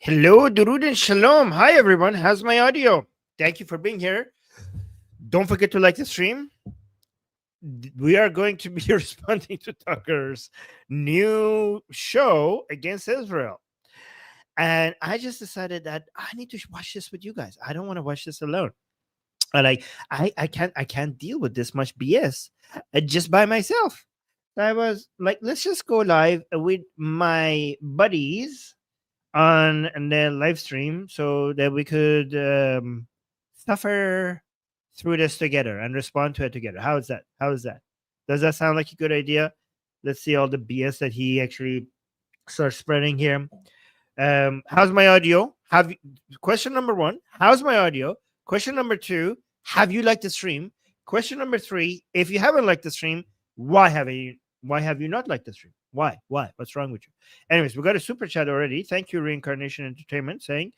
Hello, Durud and Shalom. Hi, everyone. How's my audio? Thank you for being here. Don't forget to like the stream. We are going to be responding to Tucker's new show against Israel. And I just decided that I need to watch this with you guys. I don't want to watch this alone. I can't deal with this much BS just by myself. I was like, let's just go live with my buddies on the live stream so that we could suffer through this together and respond to it together. How is that? How is that? Does that sound like a good idea? Let's see all the BS that he actually starts spreading here. How's my audio? Question number one, how's my audio? Question number two, have you liked the stream? Question number three, if you haven't liked the stream, why have you not liked the stream? Why? What's wrong with you? Anyways, we got a super chat already. Thank you, Reincarnation Entertainment, saying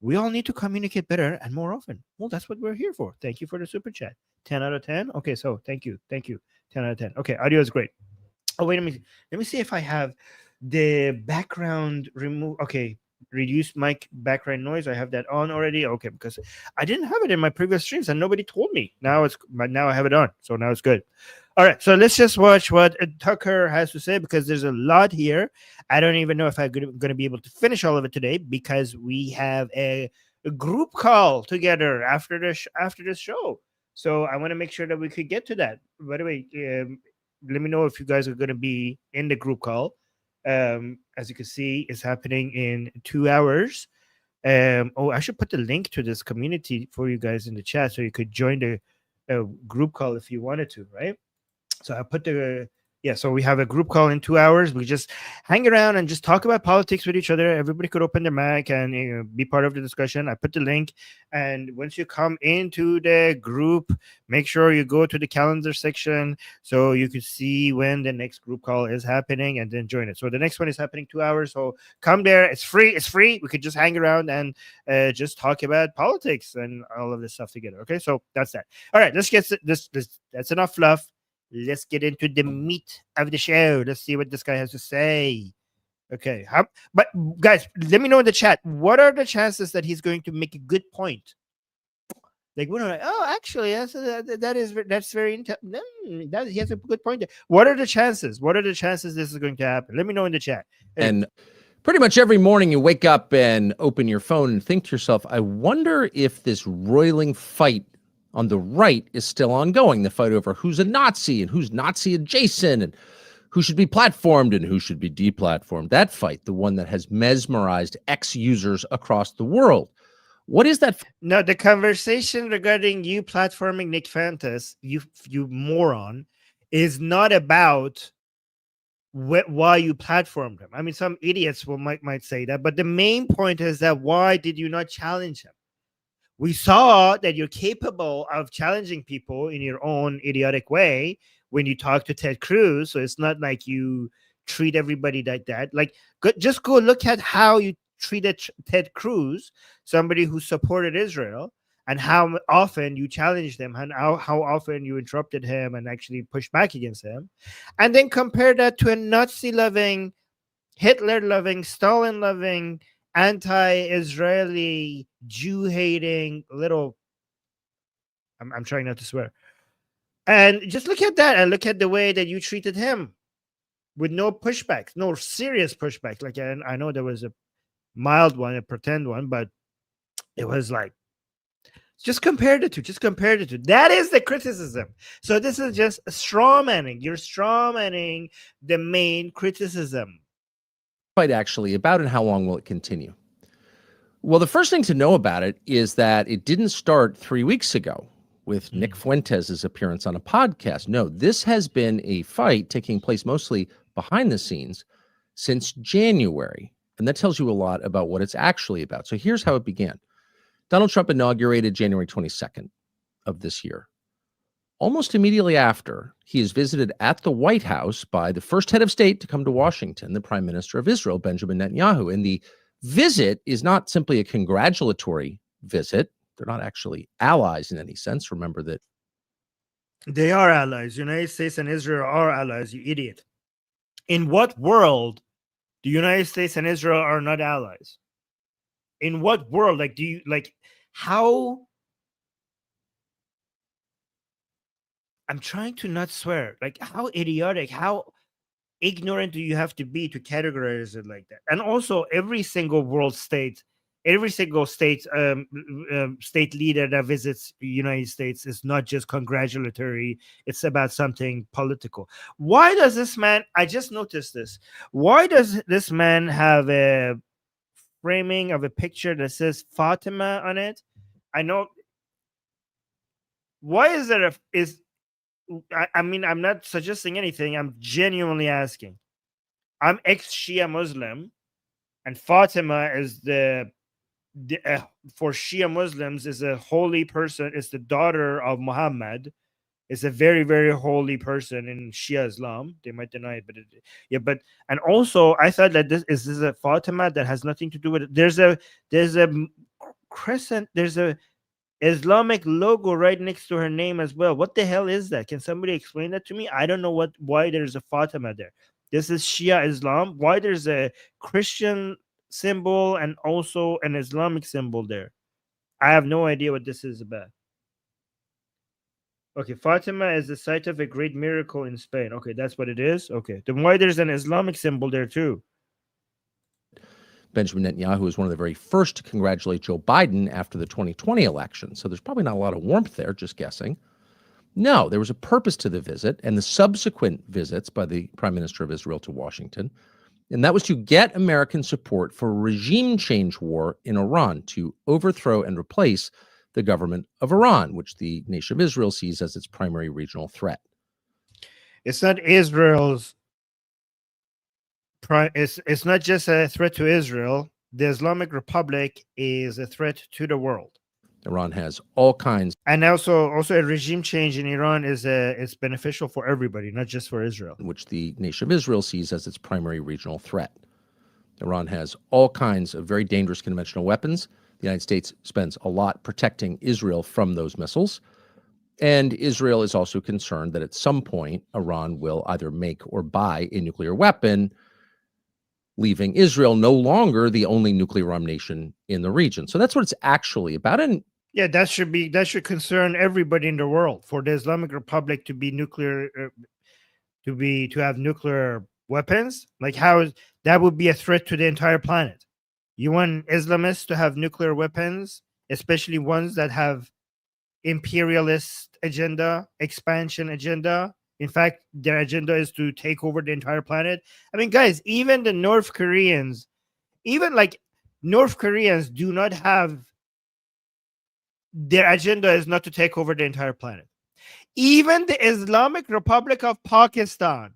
we all need to communicate better and more often. Well, that's what we're here for. Thank you for the super chat. 10 out of 10. Okay, so thank you. 10 out of 10. Okay, audio is great. Oh, wait a minute. Let me see if I have the background remove. Okay, reduce mic background noise. I have that on already. Okay, because I didn't have it in my previous streams and nobody told me. Now I have it on, so now it's good. All right, so let's just watch what Tucker has to say because there's a lot here. I don't even know if I'm going to be able to finish all of it today because we have a group call together after this show. So I want to make sure that we could get to that. By the way, let me know if you guys are going to be in the group call. As you can see, it's happening in 2 hours. I should put the link to this community for you guys in the chat so you could join the group call if you wanted to, right? So I put so we have a group call in 2 hours. We just hang around and just talk about politics with each other. Everybody could open their mic and be part of the discussion. I put the link, and once you come into the group, make sure you go to the calendar section so you can see when the next group call is happening and then join it. So the next one is happening 2 hours. So come there. It's free. We could just hang around and just talk about politics and all of this stuff together. Okay, so that's that. All right, let's get this. That's enough fluff. Let's get into the meat of the show. Let's see what this guy has to say. Okay. But guys, let me know in the chat. What are the chances that he's going to make a good point? Like, actually, that's very he has a good point there. What are the chances? What are the chances this is going to happen? Let me know in the chat. And pretty much every morning you wake up and open your phone and think to yourself, I wonder if this roiling fight on the right is still ongoing, the fight over who's a Nazi and who's Nazi adjacent and who should be platformed and who should be deplatformed. That fight, the one that has mesmerized ex-users across the world. What is that? No, the conversation regarding you platforming Nick Fantas, you moron, is not about why you platformed him. I mean, some idiots might say that, but the main point is that why did you not challenge him? We saw that you're capable of challenging people in your own idiotic way when you talk to Ted Cruz. So it's not like you treat everybody like that. Like, just go look at how you treated Ted Cruz, somebody who supported Israel, and how often you challenged him and how often you interrupted him and actually pushed back against him. And then compare that to a Nazi-loving, Hitler-loving, Stalin-loving, anti-Israeli, Jew-hating little. I'm trying not to swear. And just look at that and look at the way that you treated him with no pushback, no serious pushback. Like, I know there was a mild one, a pretend one, but it was like, just compare the two. That is the criticism. So this is just straw manning. You're straw manning the main criticism. Fight actually about, and how long will it continue? Well, the first thing to know about it is that it didn't start 3 weeks ago with Nick Fuentes' appearance on a podcast. No, this has been a fight taking place mostly behind the scenes since January. And that tells you a lot about what it's actually about. So here's how it began. Donald Trump inaugurated January 22nd of this year. Almost immediately after, he is visited at the White House by the first head of state to come to Washington, the Prime Minister of Israel, Benjamin Netanyahu. And the visit is not simply a congratulatory visit. They're not actually allies in any sense. Remember that. They are allies. United States and Israel are allies, you idiot. In what world the United States and Israel are not allies? In what world? Like, do you like how? I'm trying to not swear. Like, how idiotic, how ignorant do you have to be to categorize it like that? And also, every single state state leader that visits the United States is not just congratulatory, it's about something political. Why does this man, I just noticed this, why does this man have a framing of a picture that says Fatima on it? I know, why is there I mean, I'm not suggesting anything, I'm genuinely asking. I'm ex-Shia Muslim, and Fatima is for Shia Muslims is a holy person. Is the daughter of Muhammad. Is a very, very holy person in Shia Islam. They might deny it, but yeah. But and also, I thought that this is a Fatima that has nothing to do with it. There's a crescent. There's a Islamic logo right next to her name as well. What the hell is that? Can somebody explain that to me? I don't know why there's a Fatima there. This is Shia Islam. Why there's a Christian symbol and also an Islamic symbol there? I have no idea what this is about. Okay, Fatima is the site of a great miracle in Spain. Okay, that's what it is. Okay, then why there's an Islamic symbol there too? Benjamin Netanyahu was one of the very first to congratulate Joe Biden after the 2020 election. So there's probably not a lot of warmth there, just guessing. No, there was a purpose to the visit and the subsequent visits by the Prime Minister of Israel to Washington. And that was to get American support for a regime change war in Iran to overthrow and replace the government of Iran, which the nation of Israel sees as its primary regional threat. It's not Israel's. It's not just a threat to Israel. The Islamic Republic is a threat to the world. Iran has all kinds, and also a regime change in Iran is beneficial for everybody, not just for Israel, which the nation of Israel sees as its primary regional threat. Iran has all kinds of very dangerous conventional weapons. The United States spends a lot protecting Israel from those missiles. And Israel is also concerned that at some point, Iran will either make or buy a nuclear weapon, leaving Israel no longer the only nuclear-armed nation in the region. So that's what it's actually about. And yeah, that should concern everybody in the world. For the Islamic Republic to be nuclear, to have nuclear weapons, like that would be a threat to the entire planet. You want Islamists to have nuclear weapons, especially ones that have imperialist agenda, expansion agenda. In fact, their agenda is to take over the entire planet. I mean, guys, even the North Koreans, North Koreans do not have, their agenda is not to take over the entire planet. Even the Islamic Republic of Pakistan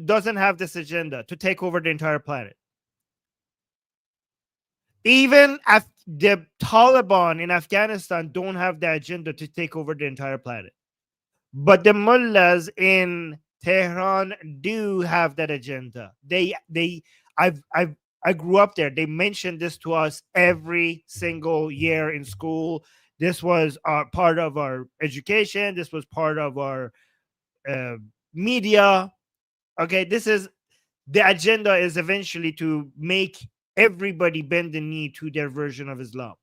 doesn't have this agenda to take over the entire planet. Even the Taliban in Afghanistan don't have the agenda to take over the entire planet. But the mullahs in Tehran do have that agenda. I grew up there. They mentioned this to us every single year in school. This was part of our education. This was part of our media. Okay, the agenda is eventually to make everybody bend the knee to their version of Islam.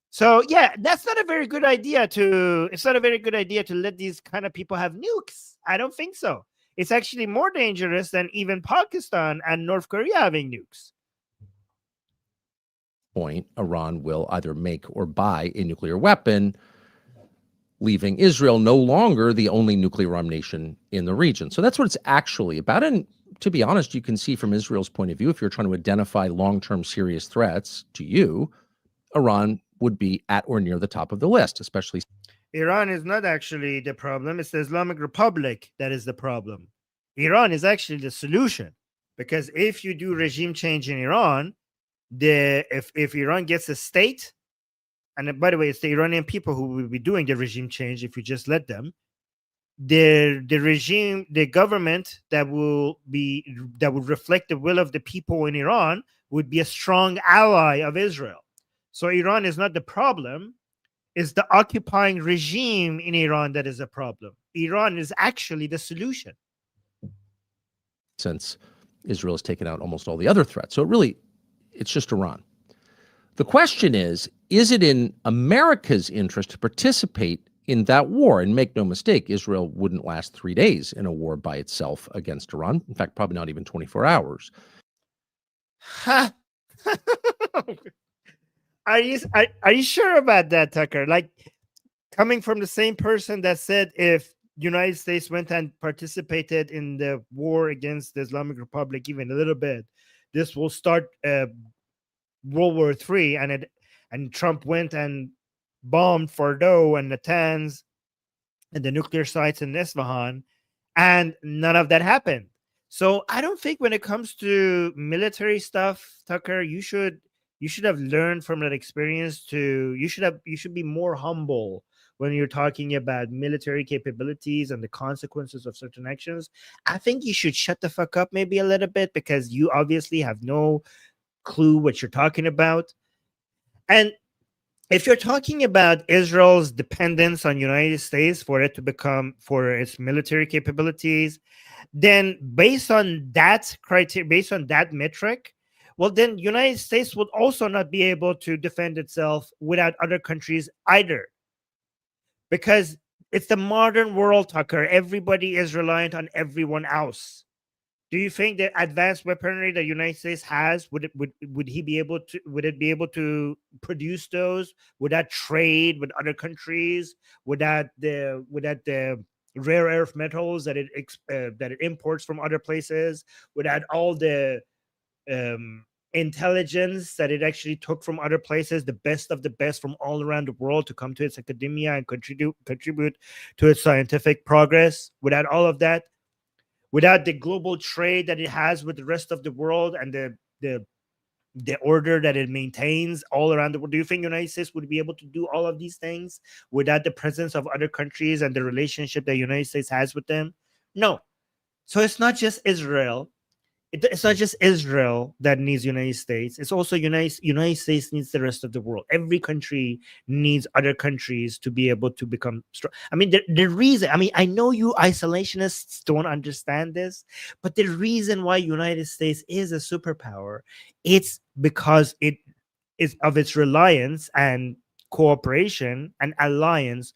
So yeah, it's not a very good idea to let these kind of people have nukes. I don't think so. It's actually more dangerous than even Pakistan and North Korea having nukes. Point, Iran will either make or buy a nuclear weapon, leaving Israel no longer the only nuclear-armed nation in the region. So that's what it's actually about. And to be honest, you can see from Israel's point of view, if you're trying to identify long-term serious threats to you, Iran would be at or near the top of the list, especially. Iran is not actually the problem. It's the Islamic Republic that is the problem. Iran is actually the solution, because if you do regime change in Iran, if Iran gets a state, and by the way, it's the Iranian people who will be doing the regime change if you just let them. The regime, the government that would reflect the will of the people in Iran would be a strong ally of Israel. So Iran is not the problem. It's the occupying regime in Iran that is a problem. Iran is actually the solution. Since Israel has taken out almost all the other threats. So it really It's just Iran. The question is it in America's interest to participate in that war? And make no mistake, Israel wouldn't last 3 days in a war by itself against Iran. In fact, probably not even 24 hours. Ha! Are you sure about that, Tucker? Like, coming from the same person that said if United States went and participated in the war against the Islamic Republic even a little bit, this will start World War III, and Trump went and bombed Fordo and Natanz and the nuclear sites in Isfahan, and none of that happened. So I don't think when it comes to military stuff, Tucker, you should have learned from that experience. You should be more humble when you're talking about military capabilities and the consequences of certain actions. I think you should shut the fuck up maybe a little bit, because you obviously have no clue what you're talking about. And if you're talking about Israel's dependence on United States for its military capabilities, then based on that criteria, based on that metric, well, then United States would also not be able to defend itself without other countries either, because it's the modern world, Tucker. Everybody is reliant on everyone else. Do you think the advanced weaponry that the United States has would it be able to produce those? Would that trade with other countries? Would that the rare earth metals that it imports from other places? Would that all the intelligence that it actually took from other places, the best of the best from all around the world, to come to its academia and contribute to its scientific progress? Without all of that, without the global trade that it has with the rest of the world and the order that it maintains all around the world, do you think the United States would be able to do all of these things without the presence of other countries and the relationship that the United States has with them? No. So it's not just Israel. It's not just Israel that needs United States. It's also United States needs the rest of the world. Every country needs other countries to be able to become strong. I mean, the reason, I mean, I know you isolationists don't understand this, but the reason why United States is a superpower, it's because it is of its reliance and cooperation and alliance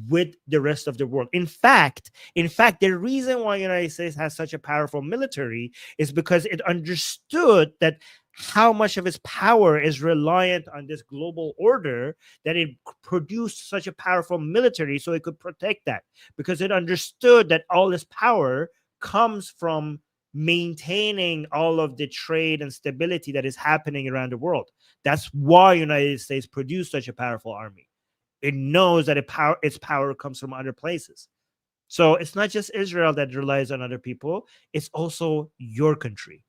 with the rest of the world. In fact, the reason why United States has such a powerful military is because it understood that how much of its power is reliant on this global order, that it produced such a powerful military so it could protect that, because it understood that all this power comes from maintaining all of the trade and stability that is happening around the world. That's why United States produced such a powerful army. It knows that its power comes from other places. So it's not just Israel that relies on other people. It's also your country.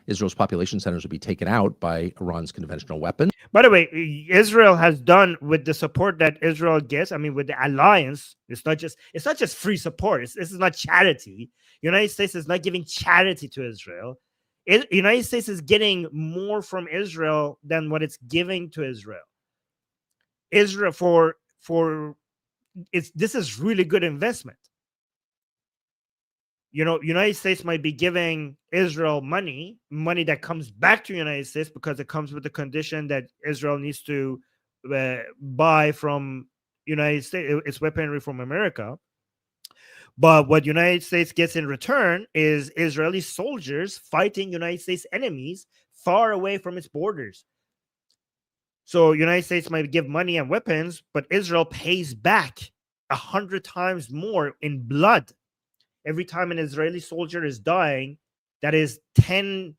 Israel's population centers would be taken out by Iran's conventional weapons. By the way, Israel has done with the support that Israel gets. I mean, with the alliance, it's not just free support. This is not charity. United States is not giving charity to Israel. United States is getting more from Israel than what it's giving to Israel. Israel this is really good investment. You know, United States might be giving Israel money that comes back to United States, because it comes with the condition that Israel needs to buy from United States its weaponry from America. But what United States gets in return is Israeli soldiers fighting United States enemies far away from its borders. So United States might give money and weapons, but Israel pays back 100 times more in blood. Every time an Israeli soldier is dying, that is 10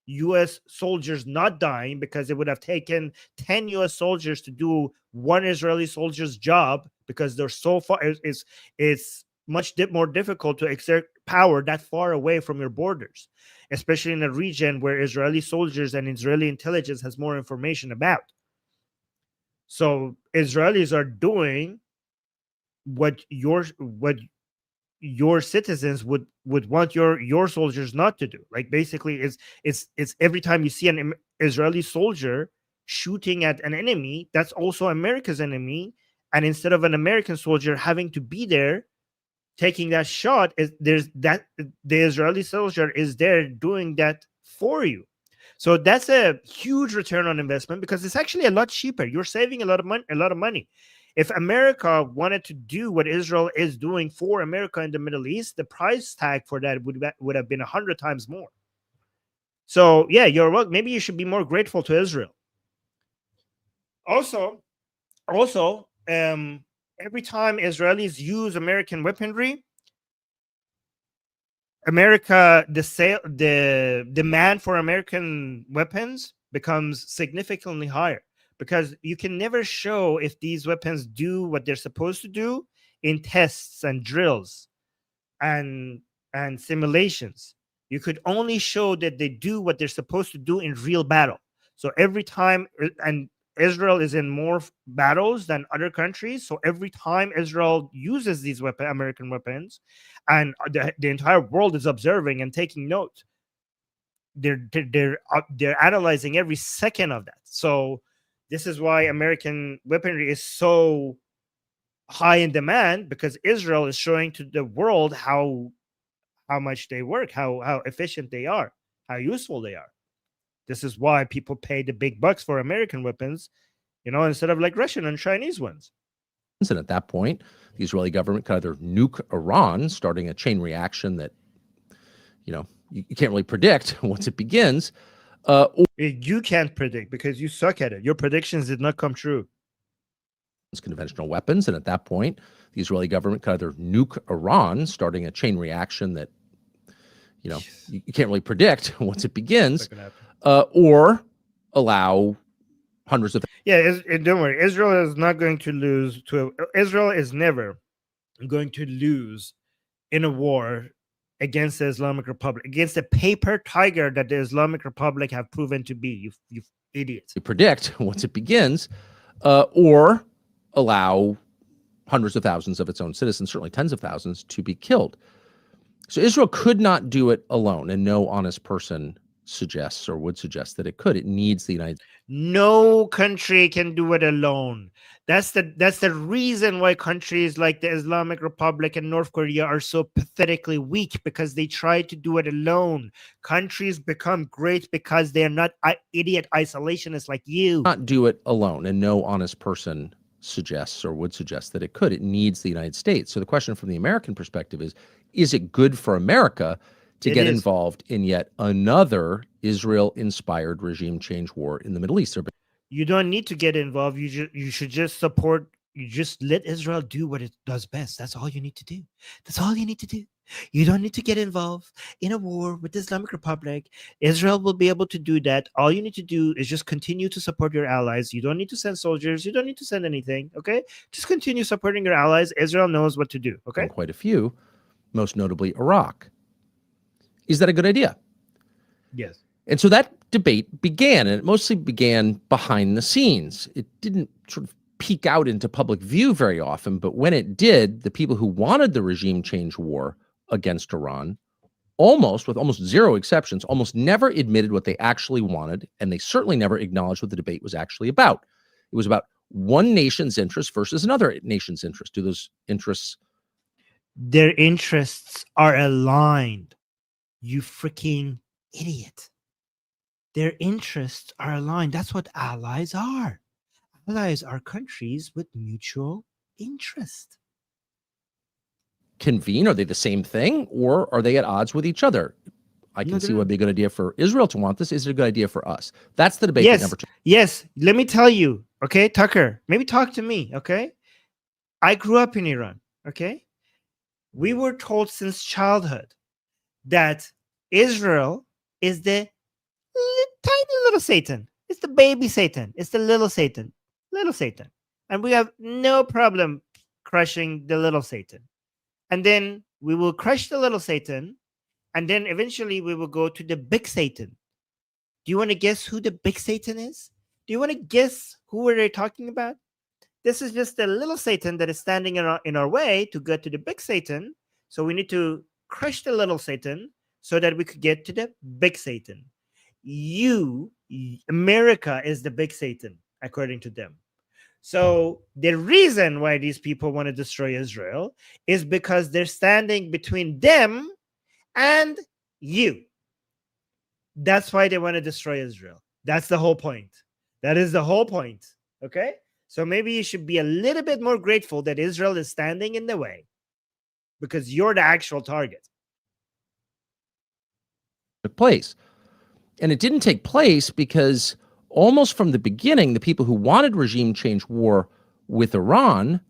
U.S. soldiers not dying, because it would have taken 10 U.S. soldiers to do one Israeli soldier's job, because they're so far. It's much more difficult to exert power that far away from your borders, especially in a region where Israeli soldiers and Israeli intelligence has more information about. So Israelis are doing what your citizens would want your soldiers not to do. Like, basically, it's every time you see an Israeli soldier shooting at an enemy, that's also America's enemy. And instead of an American soldier having to be there taking that shot, the Israeli soldier is there doing that for you. So that's a huge return on investment because it's actually a lot cheaper. You're saving a lot of money. If America wanted to do what Israel is doing for America in the Middle East, the price tag for that would have been 100 times more. So yeah, you're welcome. Maybe you should be more grateful to Israel. Also, every time Israelis use American weaponry, the demand for American weapons becomes significantly higher because you can never show if these weapons do what they're supposed to do in tests and drills and simulations. You could only show that they do what they're supposed to do in real battle. So every time, and Israel is in more battles than other countries. So every time Israel uses these American weapons, and the entire world is observing and taking note, they're analyzing every second of that. So this is why American weaponry is so high in demand, because Israel is showing to the world how much they work, how efficient they are, how useful they are. This is why people pay the big bucks for American weapons, instead of like Russian and Chinese ones. And at that point, the Israeli government could either nuke Iran, starting a chain reaction that, you can't really predict once it begins. Or you can't predict because you suck at it. Your predictions did not come true. Conventional weapons. And at that point, the Israeli government could either nuke Iran, starting a chain reaction that, you can't really predict once it begins, or allow hundreds of. Don't worry. Israel is not going to lose Israel is never going to lose in a war against the Islamic Republic, against the paper tiger that the Islamic Republic have proven to be. You idiots. You predict once it begins, or allow hundreds of thousands of its own citizens, certainly tens of thousands, to be killed. So Israel could not do it alone, and no honest person suggests or would suggest that it could. It needs the United States. No country can do it alone. That's the reason why countries like the Islamic Republic and North Korea are so pathetically weak, because they try to do it alone. Countries become great because they're not idiot isolationists like you. Not do it alone, and no honest person suggests or would suggest that it could. It needs the United States. So the question from the American perspective is it good for America to get involved in yet another Israel-inspired regime change war in the Middle East? You don't need to get involved. You should just support. You just let Israel do what it does best. That's all you need to do. That's all you need to do. You don't need to get involved in a war with the Islamic Republic. Israel will be able to do that. All you need to do is just continue to support your allies. You don't need to send soldiers. You don't need to send anything. Okay? Just continue supporting your allies. Israel knows what to do. Okay? And quite a few, most notably Iraq. Is that a good idea? Yes. And so that debate began, and it mostly began behind the scenes. It didn't sort of peek out into public view very often, but when it did, the people who wanted the regime change war against Iran, with almost zero exceptions, almost never admitted what they actually wanted, and they certainly never acknowledged what the debate was actually about. It was about one nation's interest versus another nation's interest. Do those interests? Their interests are aligned. You freaking idiot. Their interests are aligned. That's what allies are. Allies are countries with mutual interest. Convene? Are they the same thing, or are they at odds with each other? I can see what would be a good idea for Israel to want this. Is it a good idea for us? That's the debate. Yes. Let me tell you, okay, Tucker, maybe talk to me, okay? I grew up in Iran, okay? We were told since childhood that Israel is the tiny little Satan. It's the baby Satan. It's the little Satan. And we have no problem crushing the little Satan. And then we will crush the little Satan, and then eventually we will go to the big Satan. Do you want to guess who the big Satan is? Do you want to guess who are they talking about? This is just the little Satan that is standing in our way to get to the big Satan. So we need to crush the little Satan so that we could get to the big Satan. America is the big Satan, according to them. So the reason why these people want to destroy Israel is because they're standing between them and you. That's why they want to destroy Israel. That's the whole point. That is the whole point. Okay? So maybe you should be a little bit more grateful that Israel is standing in the way because you're the actual target. Took place. And it didn't take place because almost from the beginning, the people who wanted regime change war with Iran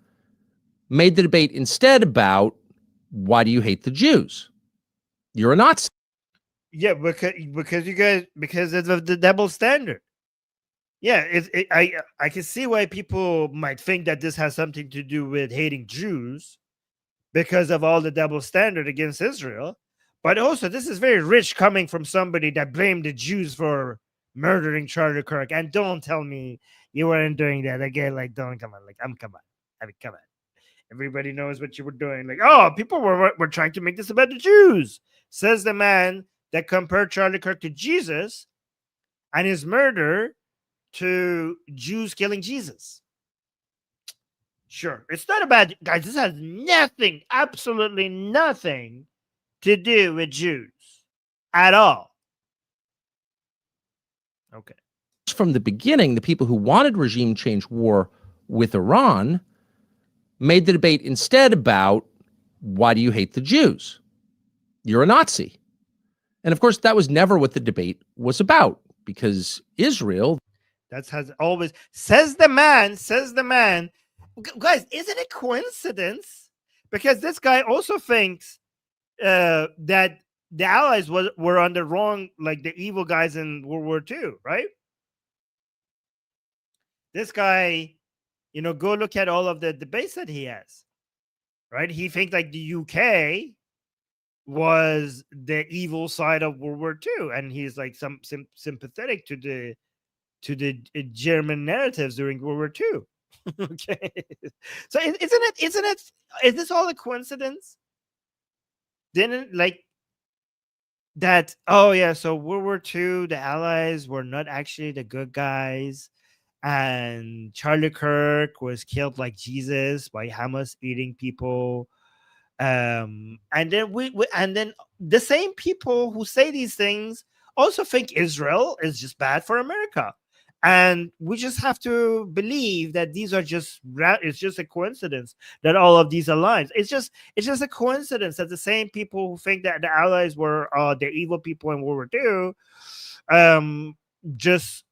made the debate instead about, why do you hate the Jews? You're a Nazi. Yeah, because you guys, because of the double standard. Yeah, I can see why people might think that this has something to do with hating Jews because of all the double standard against Israel. But also, this is very rich coming from somebody that blamed the Jews for murdering Charlie Kirk. And don't tell me you weren't doing that again. Like, don't come on. Like, come on. I mean, come on. Everybody knows what you were doing. Like, oh, people were trying to make this about the Jews, says the man that compared Charlie Kirk to Jesus and his murder to Jews killing Jesus. Sure, it's not about, guys, this has nothing, absolutely nothing to do with Jews at all. Okay. From the beginning, the people who wanted regime change war with Iran made the debate instead about, why do you hate the Jews? You're a Nazi. And of course, that was never what the debate was about, because Israel. That has always, says the man. Guys, isn't it coincidence? Because this guy also thinks that the Allies were on the wrong, like the evil guys in World War II, right? This guy, go look at all of the debates that he has, right? He thinks like the UK was the evil side of World War II, and he's like sympathetic to the German narratives during World War II. Okay, so is this all a coincidence? Didn't like that? Oh yeah, so World War II, the Allies were not actually the good guys, and Charlie Kirk was killed like Jesus by Hamas eating people. And then and then the same people who say these things also think Israel is just bad for America. And we just have to believe that these are it's just a coincidence that all of these align. It's just a coincidence that the same people who think that the Allies were the evil people in World War II just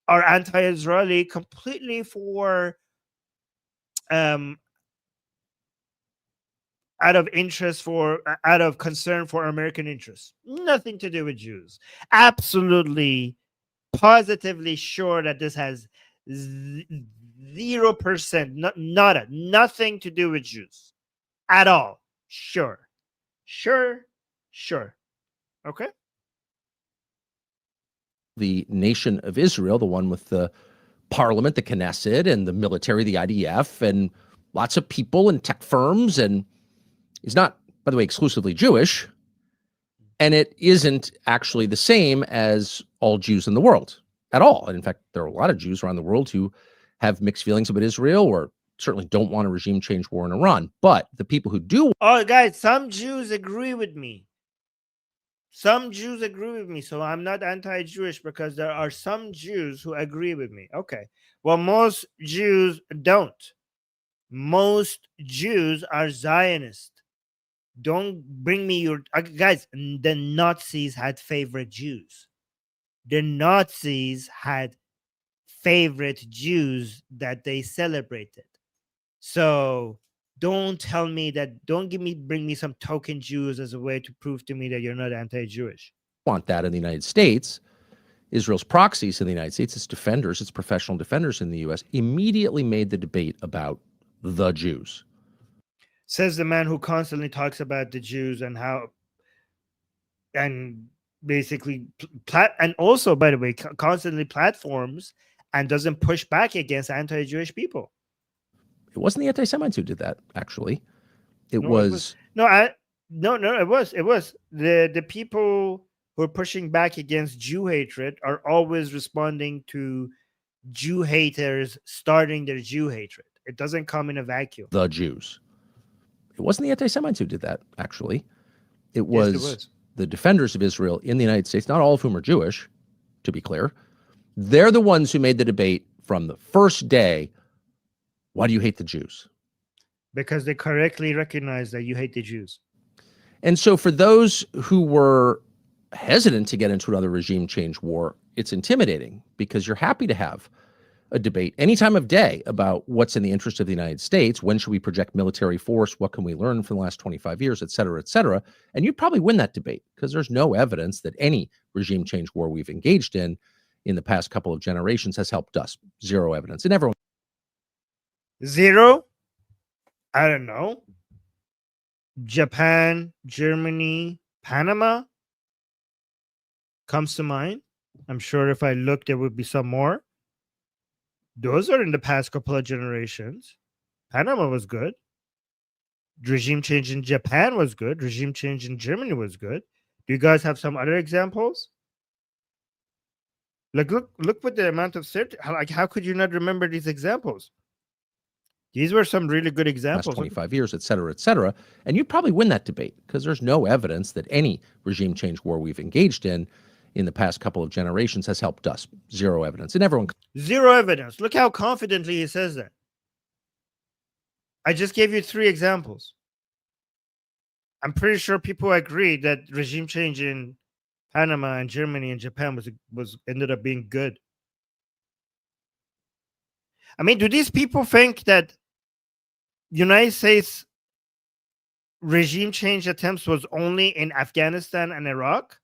are anti-Israeli completely for out of concern for American interests. Nothing to do with Jews. Absolutely, positively sure that this has 0%, nothing to do with Jews at all. Sure. Okay. The nation of Israel, the one with the parliament, the Knesset, and the military, the IDF, and lots of people and tech firms, and is not, by the way, exclusively Jewish, and it isn't actually the same as all Jews in the world at all. And in fact, there are a lot of Jews around the world who have mixed feelings about Israel, or certainly don't want a regime change war in Iran. But the people who do... Oh, guys, some Jews agree with me. So I'm not anti-Jewish because there are some Jews who agree with me. Okay. Well, most Jews don't. Most Jews are Zionist. Don't bring me your... guys, the Nazis had favorite Jews. The Nazis had favorite Jews that they celebrated. So don't tell me that, bring me some token Jews as a way to prove to me that you're not anti-Jewish. Want that in the United States. Israel's proxies in the United States, its defenders, its professional defenders in the U.S., immediately made the debate about the Jews. Says the man who constantly talks about the Jews and how, and basically, and also, by the way, constantly platforms and doesn't push back against anti-Jewish people. It wasn't the anti-Semites who did that, actually. It was the people who are pushing back against Jew hatred are always responding to Jew haters starting their Jew hatred. It doesn't come in a vacuum. The Jews. It wasn't the anti-Semites who did that, actually. It was, yes, it was. the defenders of Israel in the United States, not all of whom are Jewish, to be clear, they're the ones who made the debate from the first day. Why do you hate the Jews? Because they correctly recognize that you hate the Jews. And so for those who were hesitant to get into another regime change war, it's intimidating because you're happy to have a debate any time of day about what's in the interest of the United States, when should we project military force, what can we learn from the last 25 years, et cetera, and you'd probably win that debate because there's no evidence that any regime change war we've engaged in the past couple of generations has helped us. Zero evidence. And everyone. Zero? I don't know. Japan, Germany, Panama comes to mind. I'm sure if I looked, there would be some more. Those are in the past couple of generations. Panama was good. Regime change in Japan was good. Regime change in Germany was good. Do you guys have some other examples? Like, look what the amount of certainty. How could you not remember these examples? These were some really good examples. Last 25 years, et cetera, and you'd probably win that debate because there's no evidence that any regime change war we've engaged in the past couple of generations has helped us. Zero evidence. And everyone. Zero evidence. Look how confidently he says that. I just gave you 3 examples. I'm pretty sure people agree that regime change in Panama and Germany and Japan was ended up being good. I mean, do these people think that United States regime change attempts was only in Afghanistan and Iraq?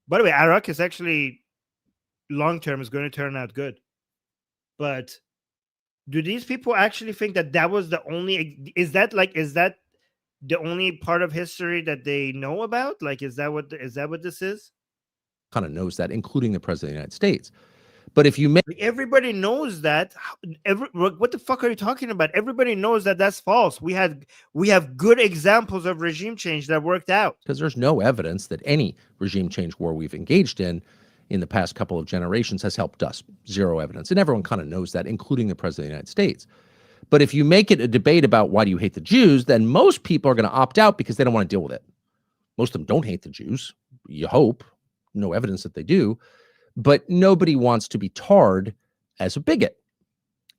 By the way, Iraq is actually long-term is going to turn out good. But do these people actually think that that was the only, is that the only part of history that they know about? Like, is that what this is? Kind of knows that, including the president of the United States. But if you make everybody knows that, what the fuck are you talking about? Everybody knows that that's false. We have good examples of regime change that worked out. Because there's no evidence that any regime change war we've engaged in the past couple of generations has helped us. Zero evidence. And everyone kind of knows that, including the president of the United States. But if you make it a debate about why do you hate the Jews, then most people are going to opt out because they don't want to deal with it. Most of them don't hate the Jews. You hope. No evidence that they do. But nobody wants to be tarred as a bigot.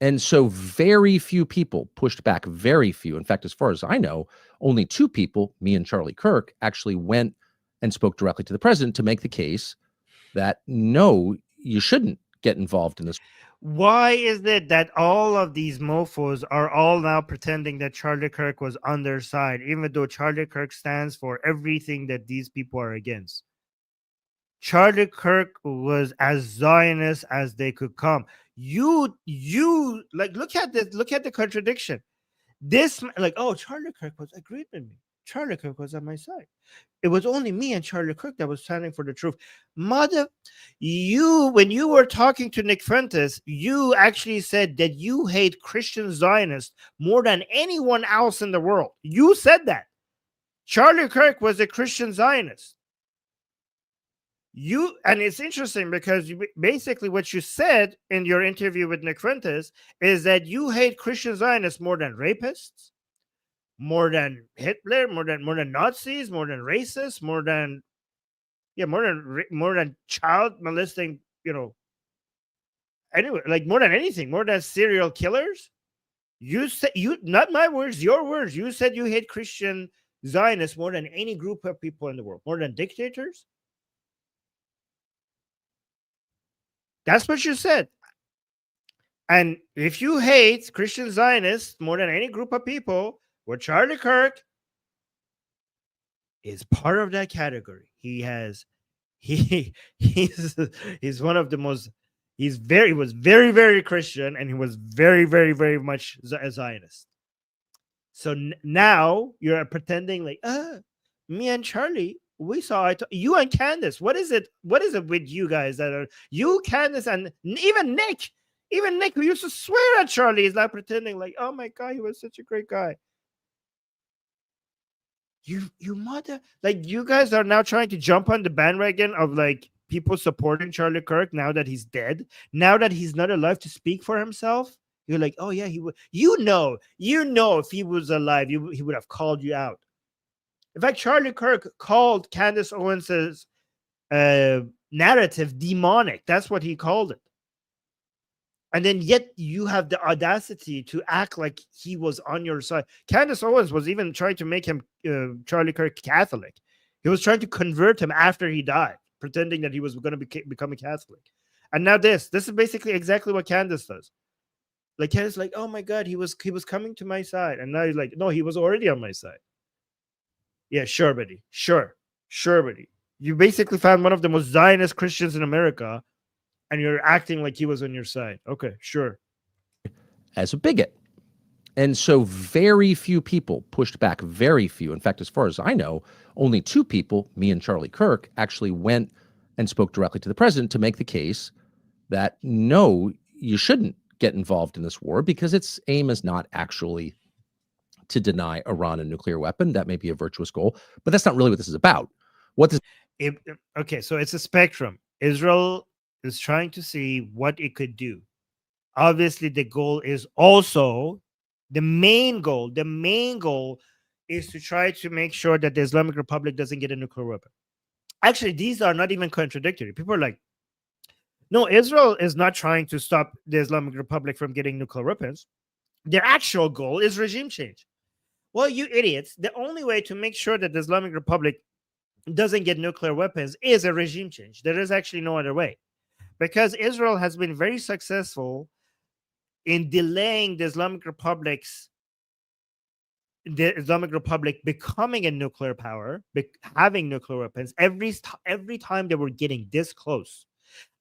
And so very few people pushed back, very few. In fact, as far as I know, only 2 people, me and Charlie Kirk, actually went and spoke directly to the president to make the case that no, you shouldn't get involved in this. Why is it that all of these mofos are all now pretending that Charlie Kirk was on their side, even though Charlie Kirk stands for everything that these people are against? Charlie Kirk was as Zionist as they could come. You like, look at the contradiction. This, like, oh, Charlie Kirk was agreed with me. Charlie Kirk was on my side. It was only me and Charlie Kirk that was standing for the truth. Mother, when you were talking to Nick Fuentes, you actually said that you hate Christian Zionists more than anyone else in the world. You said that. Charlie Kirk was a Christian Zionist. And it's interesting because basically what you said in your interview with Nick Fuentes is that you hate Christian Zionists more than rapists, more than Hitler, more than Nazis, more than racists, more than child molesting, anyway, like more than anything, more than serial killers. You said, not my words, your words. You said you hate Christian Zionists more than any group of people in the world, more than dictators. That's what you said. And if you hate Christian Zionists more than any group of people, well, Charlie Kirk is part of that category. He's one of the most, he was very, very Christian, and he was very, very, very much a Zionist. So now you're pretending like, me and Charlie, we saw it. You and Candace, what is it with you guys that are you, Candace, and even Nick, who used to swear at Charlie, is like pretending like, oh my God, he was such a great guy. You mother, like, you guys are now trying to jump on the bandwagon of like people supporting Charlie Kirk now that he's dead, now that he's not alive to speak for himself. You're like, oh yeah, he would. If he was alive, he would have called you out. In fact, Charlie Kirk called Candace Owens's narrative demonic. That's what he called it. And then yet you have the audacity to act like he was on your side. Candace Owens was even trying to make him, Charlie Kirk, Catholic. He was trying to convert him after he died, pretending that he was going to become a Catholic. And now this is basically exactly what Candace does. Like Candace, like, oh my God, he was coming to my side, and now he's like, no, he was already on my side. Yeah, sure, buddy, sure, buddy. You basically found one of the most Zionist Christians in America, and you're acting like he was on your side. Okay, sure. As a bigot. And so very few people pushed back, very few. In fact, as far as I know, only 2 people, me and Charlie Kirk, actually went and spoke directly to the president to make the case that no, you shouldn't get involved in this war because its aim is not actually to deny Iran a nuclear weapon. That may be a virtuous goal, but that's not really what this is about. Okay, so it's a spectrum. Israel is trying to see what it could do. Obviously, the goal is also the main goal is to try to make sure that the Islamic Republic doesn't get a nuclear weapon. Actually, these are not even contradictory. People are like, no, Israel is not trying to stop the Islamic Republic from getting nuclear weapons. Their actual goal is regime change. Well, you idiots, the only way to make sure that the Islamic Republic doesn't get nuclear weapons is a regime change. There is actually no other way. Because Israel has been very successful in delaying the Islamic Republic becoming a nuclear power, having nuclear weapons, every time they were getting this close.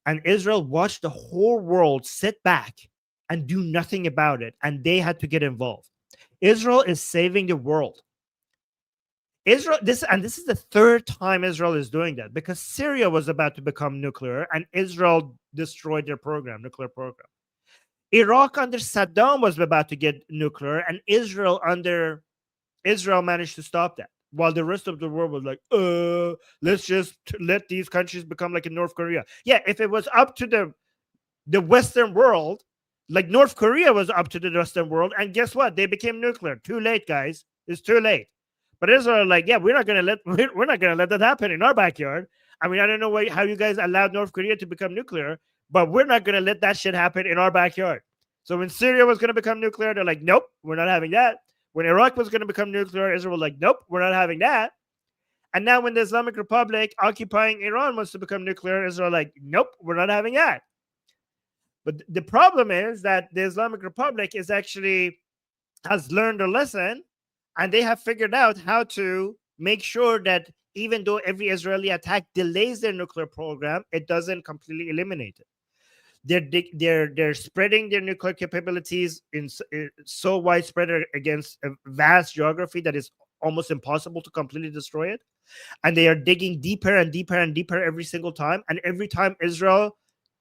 And Israel watched the whole world sit back and do nothing about it, and they had to get involved. Israel is saving the world. This is the 3rd time Israel is doing that, because Syria was about to become nuclear and Israel destroyed their nuclear program. Iraq under Saddam was about to get nuclear, and Israel managed to stop that, while the rest of the world was like, let's just let these countries become like in North Korea. Yeah, if it was up to the Western world, like North Korea was up to the Western world, and guess what? They became nuclear. Too late, guys. It's too late. But Israel, like, yeah, we're not gonna let that happen in our backyard. I mean, I don't know how you guys allowed North Korea to become nuclear, but we're not gonna let that shit happen in our backyard. So when Syria was gonna become nuclear, they're like, nope, we're not having that. When Iraq was gonna become nuclear, Israel was like, nope, we're not having that. And now when the Islamic Republic occupying Iran wants to become nuclear, Israel like, nope, we're not having that. But the problem is that the Islamic Republic has learned a lesson, and they have figured out how to make sure that even though every Israeli attack delays their nuclear program, it doesn't completely eliminate it. They're spreading their nuclear capabilities in so widespread against a vast geography that it's almost impossible to completely destroy it. And they are digging deeper and deeper and deeper every single time. And every time Israel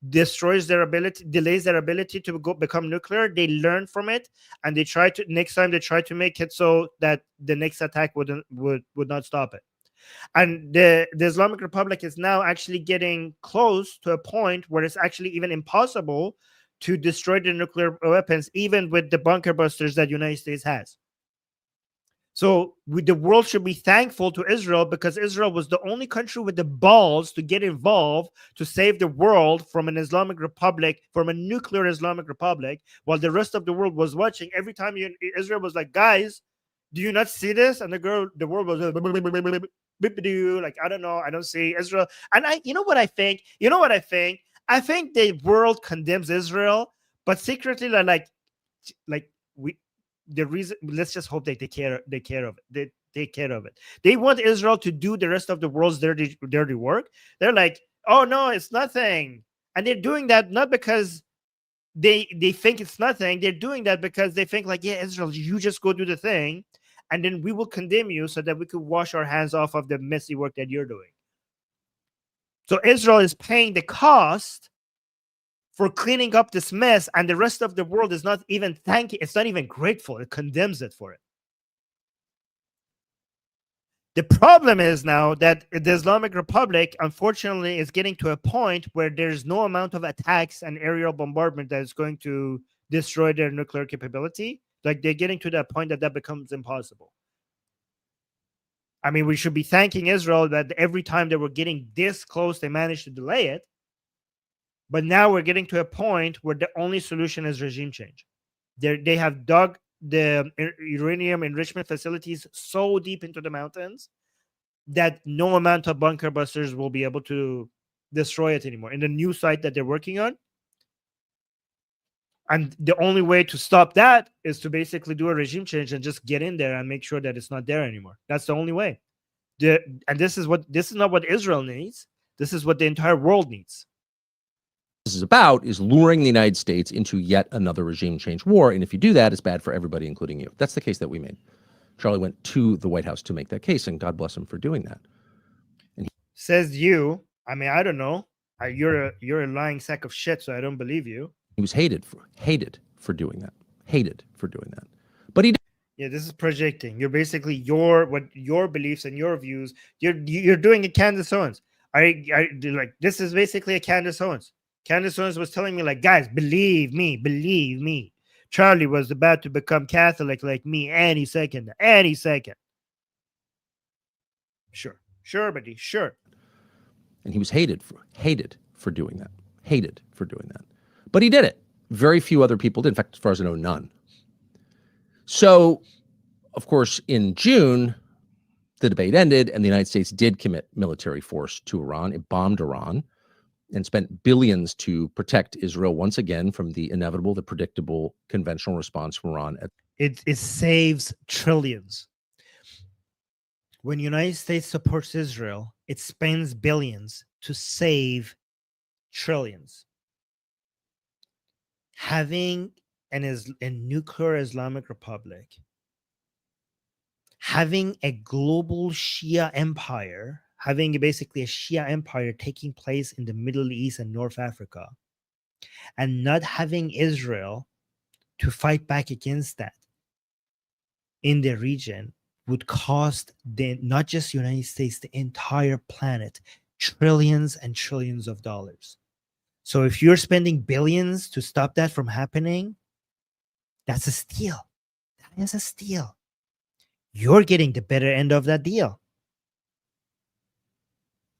delays their ability to become nuclear, they learn from it, and next time they try to make it so that the next attack would not stop it. And the Islamic Republic is now actually getting close to a point where it's actually even impossible to destroy the nuclear weapons, even with the bunker busters that the United States has. So the world should be thankful to Israel, because Israel was the only country with the balls to get involved to save the world from an Islamic Republic, from a nuclear Islamic Republic, while the rest of the world was watching. Every time Israel was like, guys, do you not see this? And the world was like, I don't know, I don't see Israel. And you know what I think? I think the world condemns Israel, but secretly the reason, let's just hope they take care of it. They take care of it. They want Israel to do the rest of the world's dirty work. They're like, oh no, it's nothing. And they're doing that not because they think it's nothing. They're doing that because they think like, yeah, Israel, you just go do the thing, and then we will condemn you so that we could wash our hands off of the messy work that you're doing. So Israel is paying the cost for cleaning up this mess, and the rest of the world is not even thanking. It's not even grateful. It condemns it for it. The problem is now that the Islamic Republic, unfortunately, is getting to a point where there's no amount of attacks and aerial bombardment that is going to destroy their nuclear capability. Like, they're getting to that point that becomes impossible. I mean, we should be thanking Israel that every time they were getting this close, they managed to delay it. But now we're getting to a point where the only solution is regime change. They have dug the uranium enrichment facilities so deep into the mountains that no amount of bunker busters will be able to destroy it anymore. In the new site that they're working on, and the only way to stop that is to basically do a regime change and just get in there and make sure that it's not there anymore. That's the only way. And this is not what Israel needs. This is what the entire world needs. This is about is luring the United States into yet another regime change war. And if you do that, it's bad for everybody, including you. That's the case that we made. Charlie went to the White House to make that case, and God bless him for doing that. And says you. I mean, I don't know. You're a lying sack of shit, so I don't believe you. He was hated for doing that. Hated for doing that. But he did. Yeah, this is projecting. You're basically your beliefs and your views. You're doing a Candace Owens. I like this is basically a Candace Owens. Candace Owens was telling me, like, guys, believe me. Charlie was about to become Catholic like me any second. Sure, buddy, sure. And he was hated for doing that. But he did it. Very few other people did. In fact, as far as I know, none. So, of course, in June, the debate ended and the United States did commit military force to Iran. It bombed Iran and spent billions to protect Israel once again from the inevitable, the predictable conventional response from Iran. It saves trillions. When the United States supports Israel, it spends billions to save trillions. Having a nuclear Islamic Republic, having a global Shia empire, having basically a Shia empire taking place in the Middle East and North Africa, and not having Israel to fight back against that in the region would cost not just the United States, the entire planet, trillions and trillions of dollars. So if you're spending billions to stop that from happening, that's a steal. That is a steal. You're getting the better end of that deal.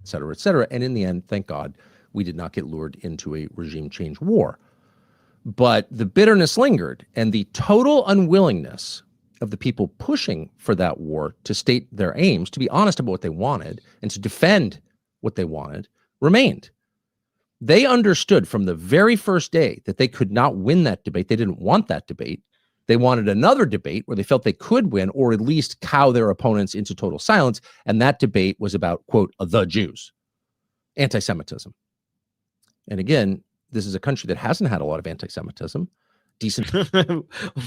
Et cetera, et cetera. And in the end, thank God, we did not get lured into a regime change war. But the bitterness lingered, and the total unwillingness of the people pushing for that war to state their aims, to be honest about what they wanted, and to defend what they wanted, remained. They understood from the very first day that they could not win that debate. They didn't want that debate. They wanted another debate where they felt they could win, or at least cow their opponents into total silence. And that debate was about, quote, the Jews, anti-Semitism. And again, this is a country that hasn't had a lot of anti-Semitism. Decent.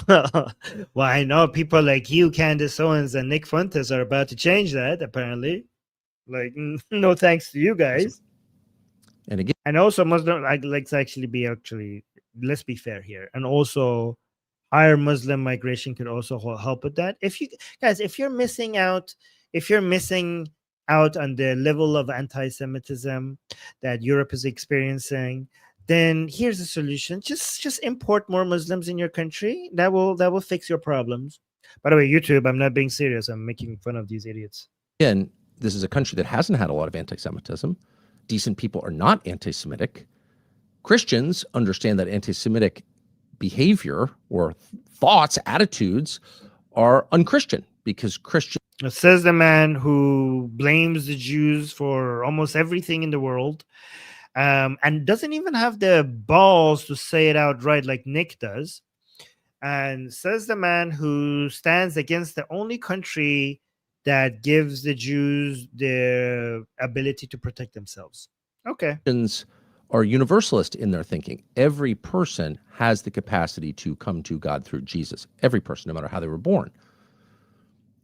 well, I know people like you, Candace Owens, and Nick Fuentes are about to change that, apparently. Like, no thanks to you guys. And again, and also Muslim, I'd like to let's be fair here. And also higher Muslim migration could also help with that. If you're missing out on the level of anti-Semitism that Europe is experiencing, then here's the solution. Just import more Muslims in your country. That will fix your problems. By the way, YouTube, I'm not being serious. I'm making fun of these idiots. Again, this is a country that hasn't had a lot of anti-Semitism. Decent people are not anti-Semitic. Christians understand that anti-Semitic behavior or thoughts, attitudes are unchristian because Christians. It says the man who blames the Jews for almost everything in the world, and doesn't even have the balls to say it outright like Nick does. And says the man who stands against the only country that gives the Jews the ability to protect themselves. Okay. Christians are universalist in their thinking. Every person has the capacity to come to God through Jesus. Every person, no matter how they were born.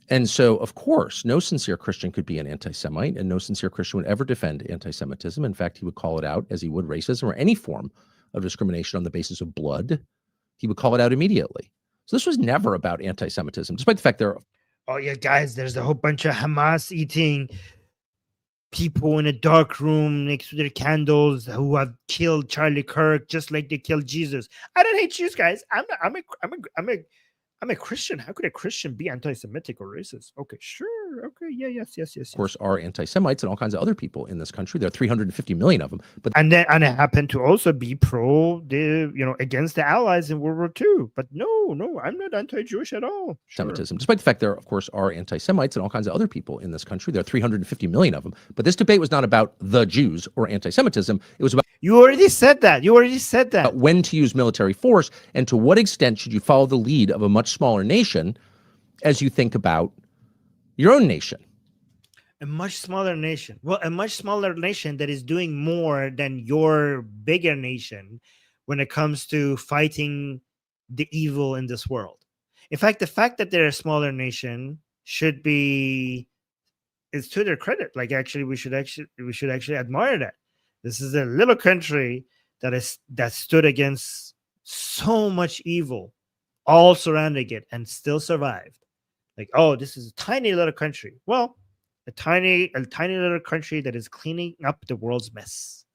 And so, of course, no sincere Christian could be an anti-Semite, and no sincere Christian would ever defend anti-Semitism. In fact, he would call it out as he would racism or any form of discrimination on the basis of blood. He would call it out immediately. So this was never about anti-Semitism, despite the fact there are. Oh, yeah, guys, there's a whole bunch of Hamas eating people in a dark room next to their candles who have killed Charlie Kirk just like they killed Jesus. I don't hate Jews, guys. I'm a Christian. How could a Christian be anti-Semitic or racist? Okay, sure. sure. Okay. Yeah. Yes. Yes. Yes. Of course, are anti-Semites and all kinds of other people in this country. There are 350 million of them. But And then and it happened to also be against the Allies in World War II. But no, I'm not anti-Jewish at all. Sure. Semitism, despite the fact there, of course, are anti-Semites and all kinds of other people in this country. There are 350 million of them. But this debate was not about the Jews or anti-Semitism. It was about You already said that. when to use military force and to what extent should you follow the lead of a much smaller nation as you think about your own nation. A much smaller nation. Well, a much smaller nation that is doing more than your bigger nation when it comes to fighting the evil in this world. In fact, the fact that they're a smaller nation should be is to their credit. Like actually we should actually admire that. This is a little country that stood against so much evil all surrounding it and still survived. Like, oh, this is a tiny little country. Well, a tiny little country that is cleaning up the world's mess.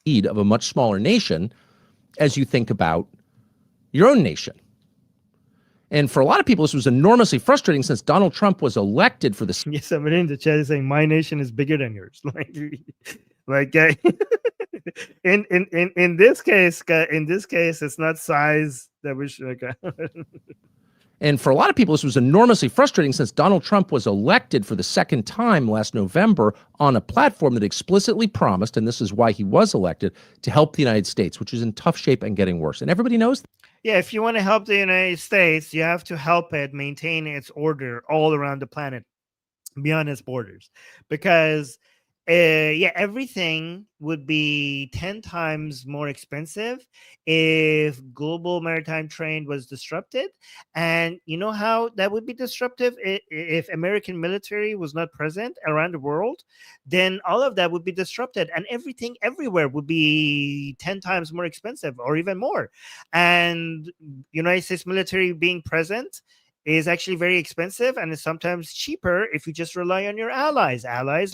Lead of a much smaller nation as you think about your own nation. And for a lot of people, this was enormously frustrating since Donald Trump was elected for the. Yes, somebody in the chat is saying my nation is bigger than yours. like in this case, it's not size that we should. And for a lot of people, this was enormously frustrating since Donald Trump was elected for the second time last November on a platform that explicitly promised, and this is why he was elected, to help the United States, which is in tough shape and getting worse. And everybody knows that. Yeah, if you want to help the United States, you have to help it maintain its order all around the planet, beyond its borders, because everything would be 10 times more expensive if global maritime trade was disrupted. And you know how that would be disruptive? If American military was not present around the world, then all of that would be disrupted and everything everywhere would be 10 times more expensive or even more. And United States military being present is actually very expensive, and it's sometimes cheaper if you just rely on your allies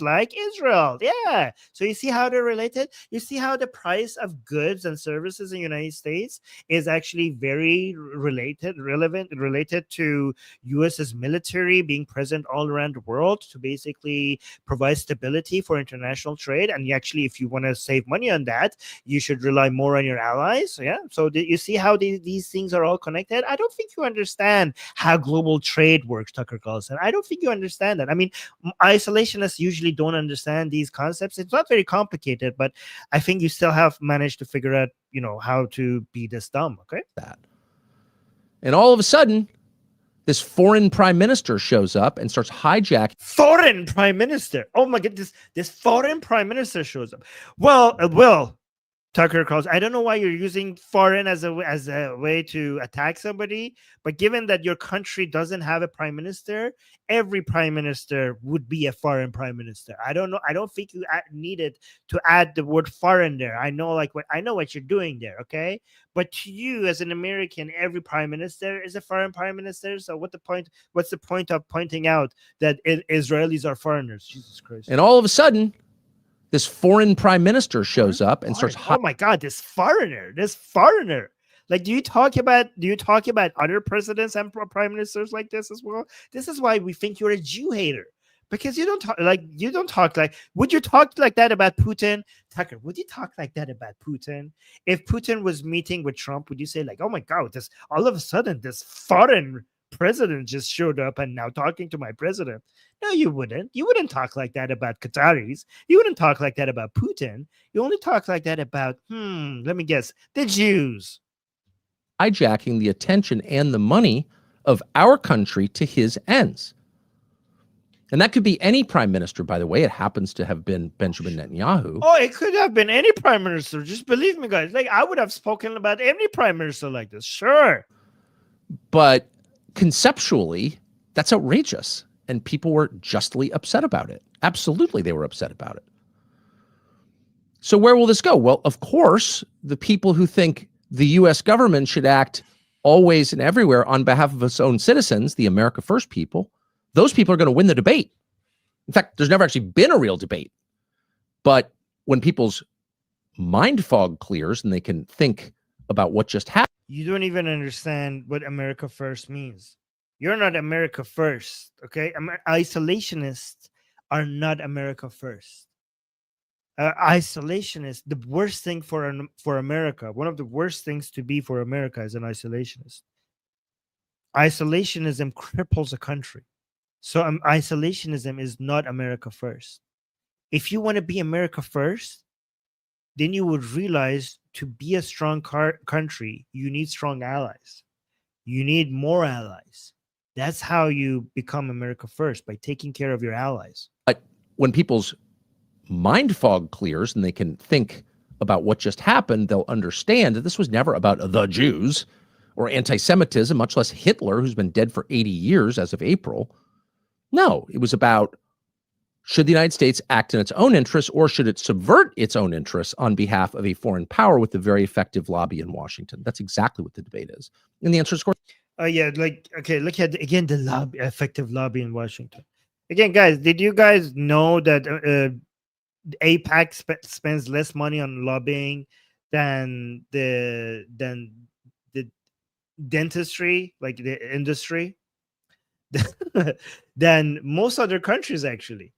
like Israel. Yeah. So you see how they're related? You see how the price of goods and services in the United States is actually very related to US's military being present all around the world to basically provide stability for international trade. And actually, if you want to save money on that, you should rely more on your allies. Yeah. So you see how these things are all connected? I don't think you understand how global trade works, Tucker Carlson. I don't think you understand that. I mean, isolationists usually don't understand these concepts. It's not very complicated, but I think you still have managed to figure out, how to be this dumb. Okay. That. And all of a sudden, this foreign prime minister shows up and starts hijacking. Foreign prime minister. Oh my goodness. This foreign prime minister shows up. Well, Tucker Carlson, I don't know why you're using foreign as a way to attack somebody, but given that your country doesn't have a prime minister, every prime minister would be a foreign prime minister. I don't know. I don't think you needed to add the word foreign there. I know what you're doing there, okay? But to you as an American, every prime minister is a foreign prime minister. So what's the point of pointing out that Israelis are foreigners? Jesus Christ. And all of a sudden, this foreign prime minister shows up and starts. Oh my God, this foreigner. Like, do you talk about other presidents and prime ministers like this as well? This is why we think you're a Jew hater, because you don't talk like. Would you talk like that about Putin, Tucker? Would you talk like that about Putin? If Putin was meeting with Trump, would you say like, oh my God, this all of a sudden this foreign president just showed up and now talking to my president? No, you wouldn't. You wouldn't talk like that about Qataris. You wouldn't talk like that about Putin. You only talk like that about, let me guess, the Jews. Hijacking the attention and the money of our country to his ends. And that could be any prime minister, by the way. It happens to have been Benjamin Netanyahu. Oh, it could have been any prime minister. Just believe me, guys. Like, I would have spoken about any prime minister like this. Sure. But conceptually, that's outrageous. And people were justly upset about it. Absolutely, they were upset about it. So where will this go? Well, of course, the people who think the U.S. government should act always and everywhere on behalf of its own citizens, the America First people, those people are going to win the debate. In fact, there's never actually been a real debate. But when people's mind fog clears and they can think about what just happened. You don't even understand what America First means. You're not America first, okay? Isolationists are not America first. Isolationist, the worst thing for America, one of the worst things to be for America is an isolationist. Isolationism cripples a country. So isolationism is not America first. If you want to be America first, then you would realize to be a strong country, you need strong allies. You need more allies. That's how you become America first, by taking care of your allies. But when people's mind fog clears and they can think about what just happened, they'll understand that this was never about the Jews or anti-Semitism, much less Hitler, who's been dead for 80 years as of April. No, it was about, should the United States act in its own interests, or should it subvert its own interests on behalf of a foreign power with a very effective lobby in Washington? That's exactly what the debate is. And the answer is, of course. Yeah, okay, look at again the effective lobby in Washington. Again, guys, did you guys know that APAC spends less money on lobbying than the dentistry, like the industry, than most other countries? Actually,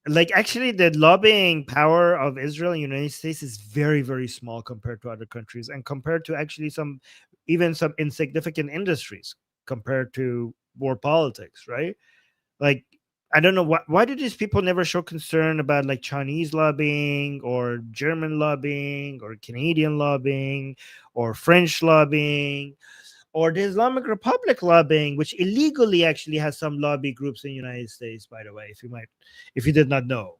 the lobbying power of Israel and United States is very, very small compared to other countries, and compared to actually some insignificant industries, compared to war politics, right? Like, I don't know why do these people never show concern about like Chinese lobbying or German lobbying or Canadian lobbying or French lobbying or the Islamic Republic lobbying, which illegally actually has some lobby groups in the United States, by the way, if you did not know.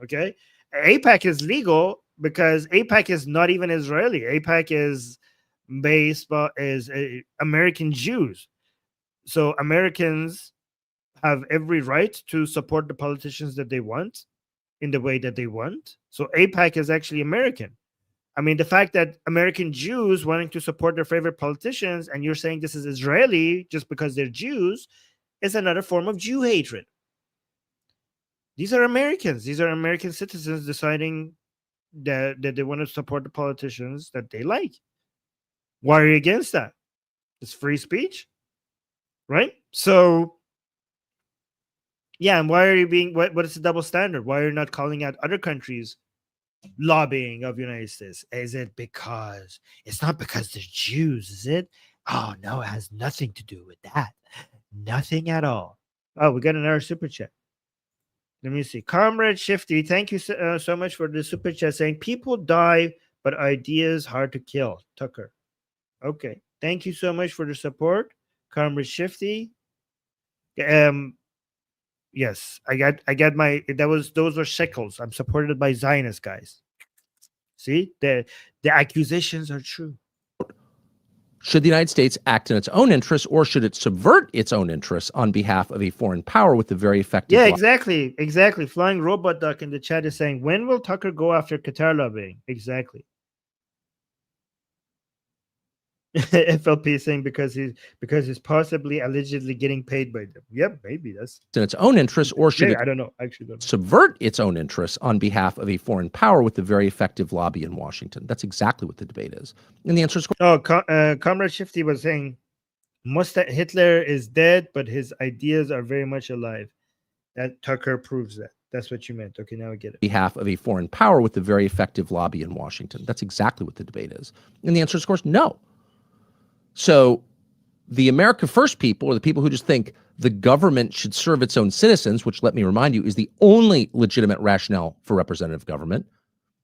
Okay. APAC is legal because APAC is not even Israeli. APAC is based is American Jews. So Americans have every right to support the politicians that they want in the way that they want. So APAC is actually American. I mean, the fact that American Jews wanting to support their favorite politicians and you're saying this is Israeli just because they're Jews is another form of Jew hatred. These are Americans. These are American citizens deciding that they want to support the politicians that they like. Why are you against that? It's free speech, right? So, yeah, and why are you being, what is the double standard? Why are you not calling out other countries lobbying of United States? Is it because it's not because they're Jews, is it? Oh no, it has nothing to do with that. Nothing at all. Oh, we got another super chat. Let me see. Comrade Shifty, thank you so much for the super chat saying people die, but ideas hard to kill. Tucker. Okay. Thank you so much for the support, Comrade Shifty. Yes, I got my, those were shekels. I'm supported by Zionist guys. See, the accusations are true. Should the United States act in its own interests, or should it subvert its own interests on behalf of a foreign power with a very effective? Yeah, exactly. Flying Robot Duck in the chat is saying, when will Tucker go after Qatar lobbying? Exactly. FLP saying because he's possibly allegedly getting paid by them. Yep, maybe that's in its own interests, or should it, I don't know, actually don't know, subvert its own interests on behalf of a foreign power with a very effective lobby in Washington? That's exactly what the debate is. And the answer is, Comrade Shifty was saying Hitler is dead, but his ideas are very much alive. That Tucker proves that. That's what you meant. Okay, now I get it. Behalf of a foreign power with a very effective lobby in Washington. That's exactly what the debate is. And the answer is, of course, no. So the America First people, or the people who just think the government should serve its own citizens, which, let me remind you, is the only legitimate rationale for representative government.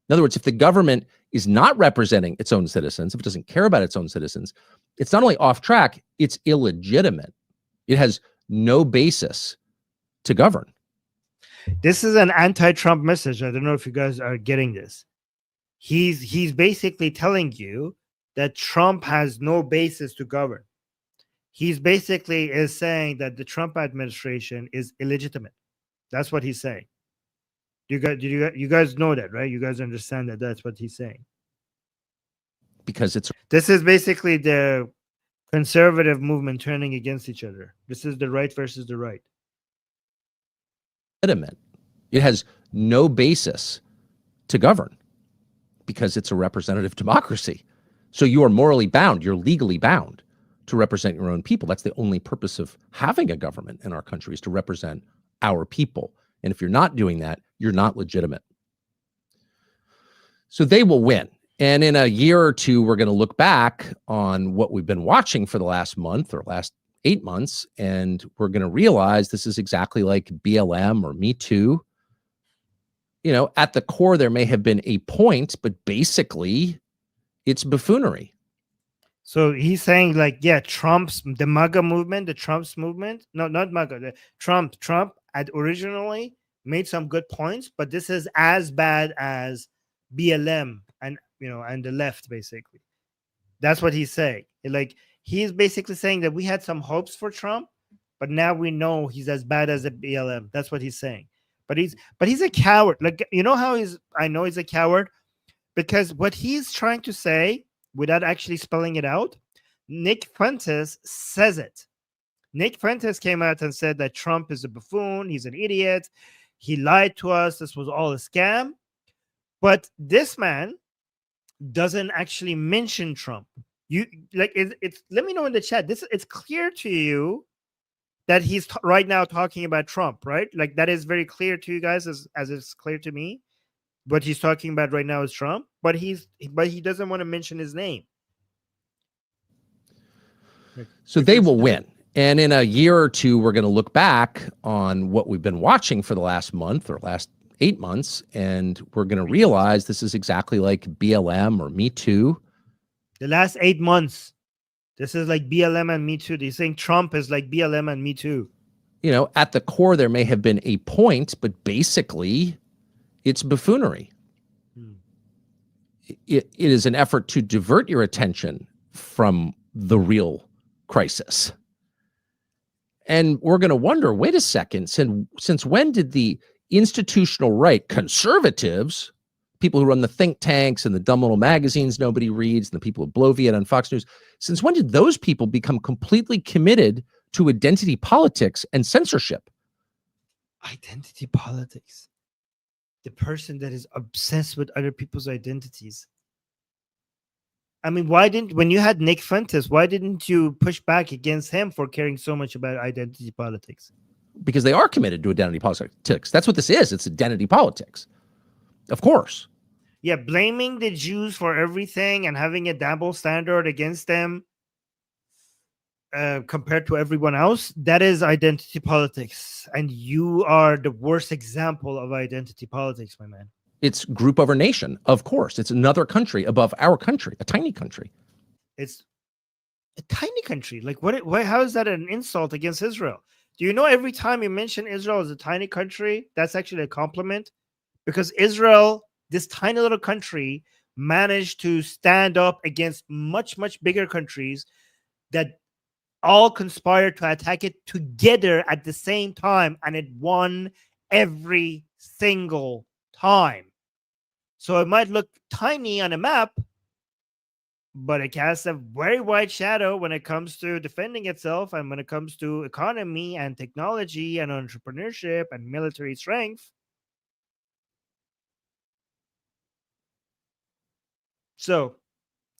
In other words, if the government is not representing its own citizens, if it doesn't care about its own citizens, it's not only off track, it's illegitimate. It has no basis to govern. This is an anti-Trump message. I don't know if you guys are getting this. He's basically telling you that Trump has no basis to govern. He's basically is saying that the Trump administration is illegitimate. That's what he's saying. You guys know that, right? You guys understand that that's what he's saying. Because this is basically the conservative movement turning against each other. This is the right versus the right. Legitimate. It has no basis to govern because it's a representative democracy. So you are morally bound, you're legally bound to represent your own people. That's the only purpose of having a government in our country, is to represent our people. And if you're not doing that, you're not legitimate. So they will win. And in a year or two, we're going to look back on what we've been watching for the last month or last 8 months, and we're going to realize this is exactly like BLM or Me Too. You know, at the core, there may have been a point, but basically it's buffoonery. So he's saying, like, yeah, the MAGA movement, the Trump's movement, no, not MAGA, the Trump had originally made some good points, but this is as bad as BLM and the left, basically. That's what he's saying. Like, he's basically saying that we had some hopes for Trump, but now we know he's as bad as a BLM. That's what he's saying. But he's a coward. Like, you know how I know he's a coward? Because what he's trying to say, without actually spelling it out, Nick Fuentes says it. Nick Fuentes came out and said that Trump is a buffoon. He's an idiot. He lied to us. This was all a scam. But this man doesn't actually mention Trump. You like it's let me know in the chat. It's clear to you that he's right now talking about Trump, right? Like, that is very clear to you guys, as it's clear to me. What he's talking about right now is Trump, but he doesn't want to mention his name. So they will win. And in a year or two, we're going to look back on what we've been watching for the last month or last 8 months, and we're going to realize this is exactly like BLM or Me Too. The last 8 months, this is like BLM and Me Too. They're saying Trump is like BLM and Me Too. You know, at the core, there may have been a point, but basically it's buffoonery. It is an effort to divert your attention from the real crisis. And we're going to wonder, wait a second, since when did the institutional right, conservatives, people who run the think tanks and the dumb little magazines nobody reads, and the people who blow Viet on Fox News, since when did those people become completely committed to identity politics and censorship? Identity politics. The person that is obsessed with other people's identities. I mean, when you had Nick Fuentes, why didn't you push back against him for caring so much about identity politics? Because they are committed to identity politics. That's what this is. It's identity politics. Of course. Yeah, blaming the Jews for everything and having a double standard against them compared to everyone else, that is identity politics. And you are the worst example of identity politics, my man. It's group over nation, of course. It's another country above our country, a tiny country. It's a tiny country. Like, how is that an insult against Israel? Do you know every time you mention Israel as a tiny country, that's actually a compliment? Because Israel, this tiny little country, managed to stand up against much, much bigger countries that all conspired to attack it together at the same time, and it won every single time. So it might look tiny on a map, but it casts a very wide shadow when it comes to defending itself, and when it comes to economy and technology and entrepreneurship and military strength. So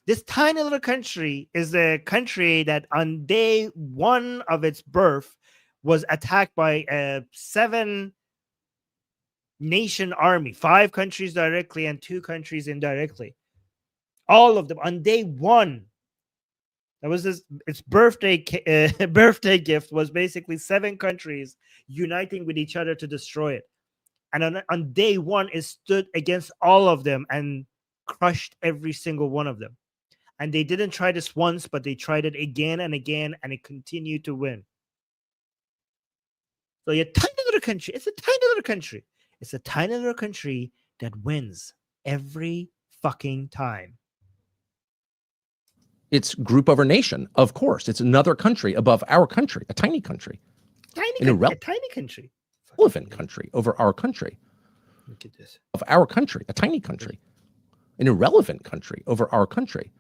this tiny little country is the country that on day one of its birth was attacked by a 7-nation army, 5 countries directly and 2 countries indirectly. All of them on day one. That was its birthday gift was basically 7 countries uniting with each other to destroy it. And on day one, it stood against all of them and crushed every single one of them. And they didn't try this once, but they tried it again and again, and it continued to win. So you're a tiny little country. It's a tiny little country. It's a tiny little country that wins every fucking time. It's group over nation, of course. It's another country above our country, a tiny country. A tiny country. Irrelevant country over our country. Look at this. Of our country, a tiny country. An irrelevant country over our country.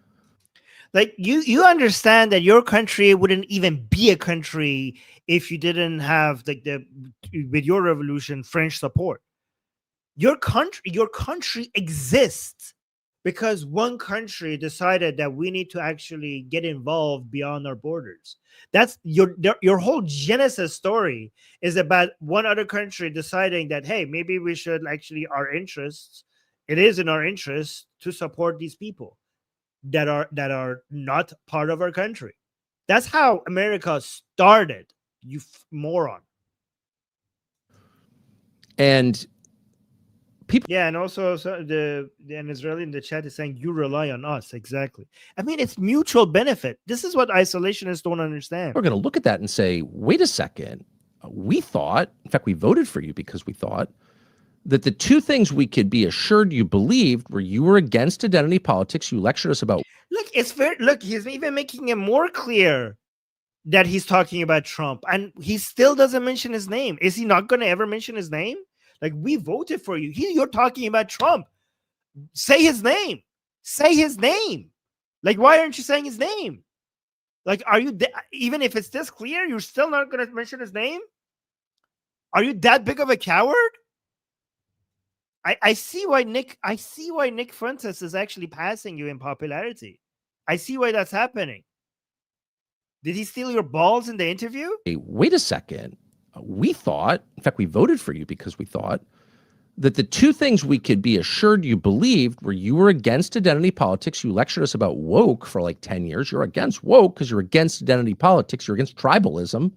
Like, you understand that your country wouldn't even be a country if you didn't have, like, with your revolution, French support. Your country exists because one country decided that we need to actually get involved beyond our borders. That's your whole genesis story is about one other country deciding that, hey, maybe we should actually our interests. It is in our interest to support these people that are not part of our country. That's how America started. You moron. And people, yeah, and also an Israeli in the chat is saying you rely on us. Exactly. I mean, it's mutual benefit. This is what isolationists don't understand. we're going to look at that and say, wait a second. We thought, in fact, we voted for you because we thought that the two things we could be assured you believed were you were against identity politics. You lectured us about. Look, it's fair. Look, he's even making it more clear that he's talking about Trump, and he still doesn't mention his name. Is he not going to ever mention his name? Like, we voted for you. You're talking about Trump. Say his name. Say his name. Like, why aren't you saying his name? Like, are you even if it's this clear, you're still not going to mention his name? Are you that big of a coward? I see why Nick Fuentes is actually passing you in popularity. I see why that's happening. Did he steal your balls in the interview? Hey, wait a second. We thought, in fact, we voted for you because we thought that the two things we could be assured you believed were you were against identity politics. You lectured us about woke for like 10 years. You're against woke because you're against identity politics. You're against tribalism.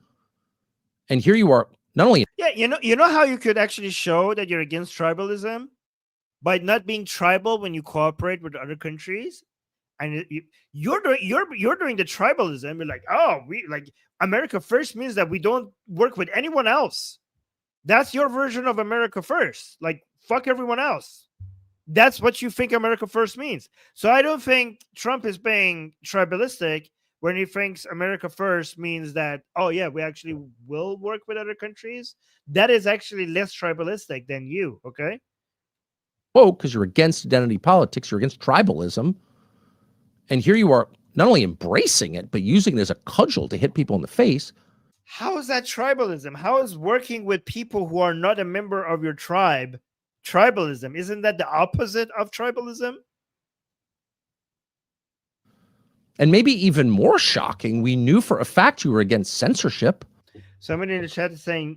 And here you are, not only. Yeah, you know how you could actually show that you're against tribalism? By not being tribal when you cooperate with other countries. And you're doing the tribalism. You're like, oh, we like America first means that we don't work with anyone else. That's your version of America first. Like, fuck everyone else. That's what you think America first means. So I don't think Trump is being tribalistic when he thinks America first means that, oh yeah, we actually will work with other countries. That is actually less tribalistic than you, okay? Woke because you're against identity politics. You're against tribalism. And here you are not only embracing it, but using it as a cudgel to hit people in the face. How is that tribalism? How is working with people who are not a member of your tribe tribalism? Isn't that the opposite of tribalism? And maybe even more shocking, we knew for a fact you were against censorship. Somebody in the chat is saying,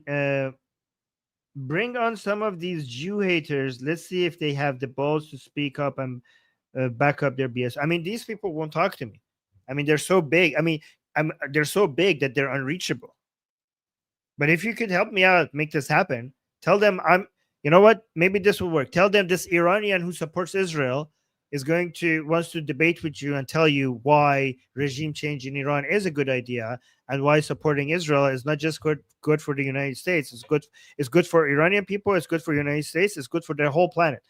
bring on some of these Jew haters. Let's see if they have the balls to speak up and back up their BS. I mean, these people won't talk to me. I mean, they're so big. I mean, they're so big that they're unreachable. But if you could help me out, make this happen, tell them you know what? Maybe this will work. Tell them this Iranian who supports Israel wants to debate with you and tell you why regime change in Iran is a good idea and why supporting Israel is not just good for the United States. It's good for Iranian people. It's good for the United States. It's good for the whole planet.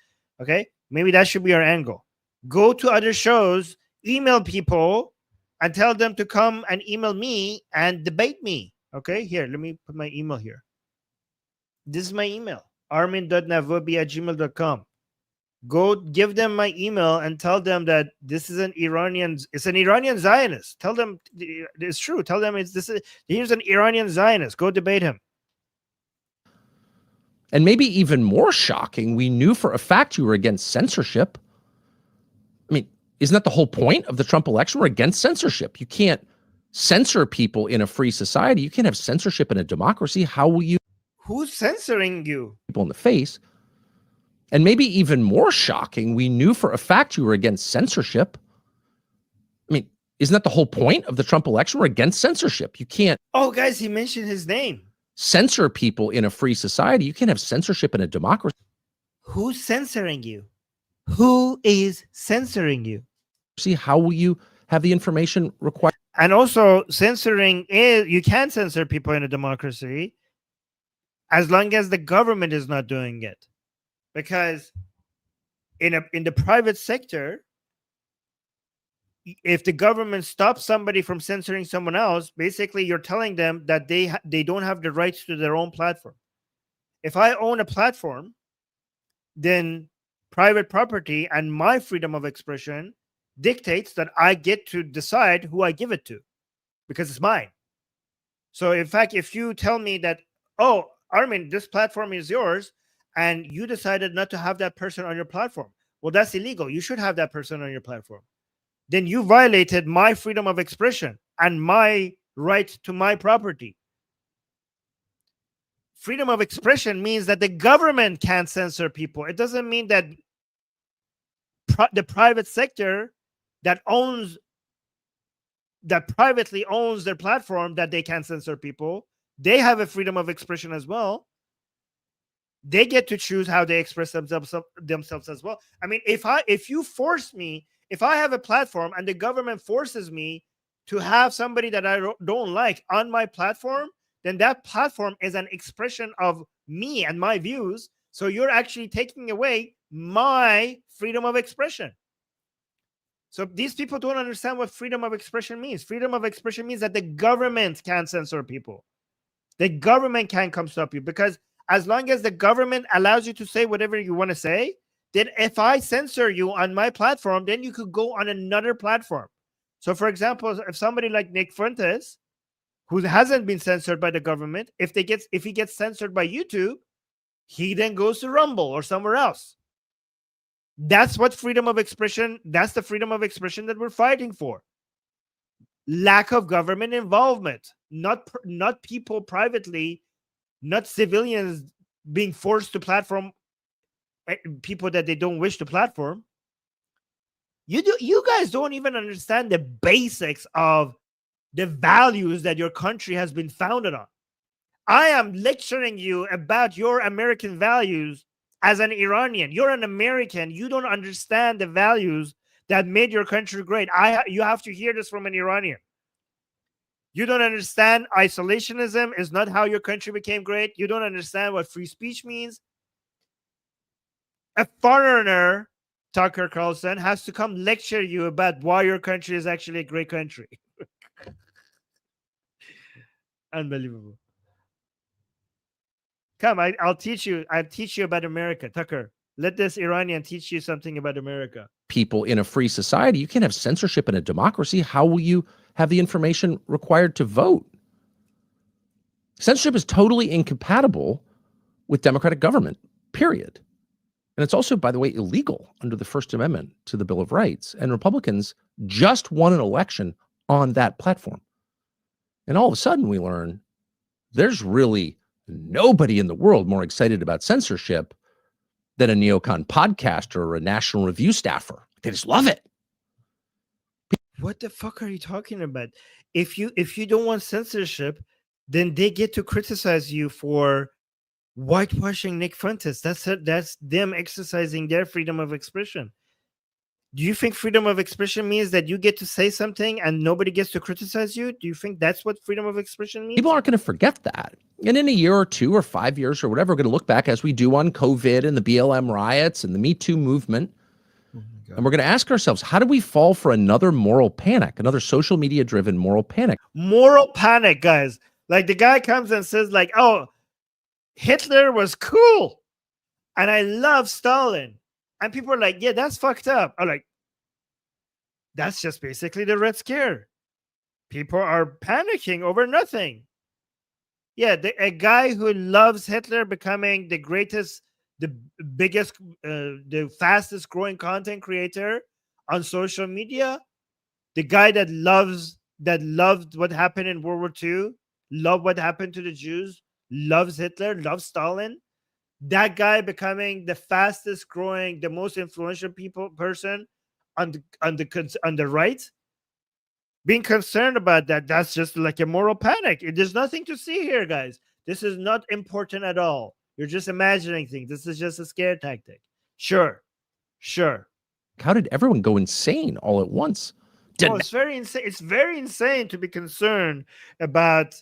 Okay? Maybe that should be our angle. Go to other shows, email people, and tell them to come and email me and debate me. Okay? Here, let me put my email here. This is my email, armin.navobi@gmail.com. Go give them my email and tell them that this is it's an Iranian Zionist. Tell them it's true. Tell them here's an Iranian Zionist. Go debate him. And maybe even more shocking, we knew for a fact you were against censorship. I mean, isn't that the whole point of the Trump election? We're against censorship. You can't censor people in a free society. You can't have censorship in a democracy. How will you? Who's censoring you? People in the face. And maybe even more shocking, we knew for a fact you were against censorship. I mean, isn't that the whole point of the Trump election? We're against censorship. You can't. Oh, guys, he mentioned his name. Censor people in a free society. You can't have censorship in a democracy. Who's censoring you? Who is censoring you? See, how will you have the information required? And also, censoring is, you can censor people in a democracy as long as the government is not doing it. Because in the private sector, if the government stops somebody from censoring someone else, basically you're telling them that they don't have the rights to their own platform. If I own a platform, then private property and my freedom of expression dictates that I get to decide who I give it to because it's mine. So in fact, if you tell me that, oh, Armin, this platform is yours, and you decided not to have that person on your platform, Well, that's illegal. You should have that person on your platform. Then you violated my freedom of expression and my right to my property. Freedom of expression means that the government can't censor people. It doesn't mean that the private sector that privately owns their platform, that they can't censor people. They have a freedom of expression as well. They get to choose how they express themselves as well. I mean, if you force me, if I have a platform and the government forces me to have somebody that I don't like on my platform, then that platform is an expression of me and my views. So you're actually taking away my freedom of expression. So these people don't understand what freedom of expression means. Freedom of expression means that the government can't censor people. The government can't come stop you, because as long as the government allows you to say whatever you want to say, then if I censor you on my platform, then you could go on another platform. So for example, if somebody like Nick Fuentes, who hasn't been censored by the government, if he gets censored by YouTube, he then goes to Rumble or somewhere else. That's what freedom of expression, that's the freedom of expression that we're fighting for. Lack of government involvement, not people privately, not civilians being forced to platform people that they don't wish to platform. You guys don't even understand the basics of the values that your country has been founded on. I am lecturing you about your American values as an Iranian. You're an American. You don't understand the values that made your country great. You have to hear this from an Iranian. You don't understand isolationism is not how your country became great. You don't understand what free speech means. A foreigner, Tucker Carlson, has to come lecture you about why your country is actually a great country. Unbelievable. Come, I'll teach you. I'll teach you about America, Tucker. Let this Iranian teach you something about America. People in a free society, you can't have censorship in a democracy. How will you have the information required to vote? Censorship is totally incompatible with democratic government, period. And it's also, by the way, illegal under the First Amendment to the Bill of Rights. And Republicans just won an election on that platform. And all of a sudden we learn there's really nobody in the world more excited about censorship than a neocon podcaster or a National Review staffer. They just love it. What the fuck are you talking about? If you don't want censorship, then they get to criticize you for whitewashing Nick Fuentes. That's them exercising their freedom of expression. Do you think freedom of expression means that you get to say something and nobody gets to criticize you? Do you think that's what freedom of expression means? People aren't going to forget that. And in a year or 2 or 5 years or whatever, we're going to look back, as we do on COVID and the BLM riots and the Me Too movement. And we're going to ask ourselves, how did we fall for another moral panic, another social media driven moral panic? Moral panic, guys. Like the guy comes and says like, oh, Hitler was cool and I love Stalin. And people are like, yeah, that's fucked up. I'm like, that's just basically the Red Scare. People are panicking over nothing. Yeah, a guy who loves Hitler becoming the greatest, the biggest, the fastest growing content creator on social media. The guy that loved what happened in World War II, loved what happened to the Jews, loves Hitler, loves Stalin. That guy becoming the fastest growing, the most influential person on the right, being concerned about that's just like a moral panic. There's nothing to see here, guys. This is not important at all. You're just imagining things. This is just a scare tactic. Sure. How did everyone go insane all at once? It's very insane. It's very insane to be concerned about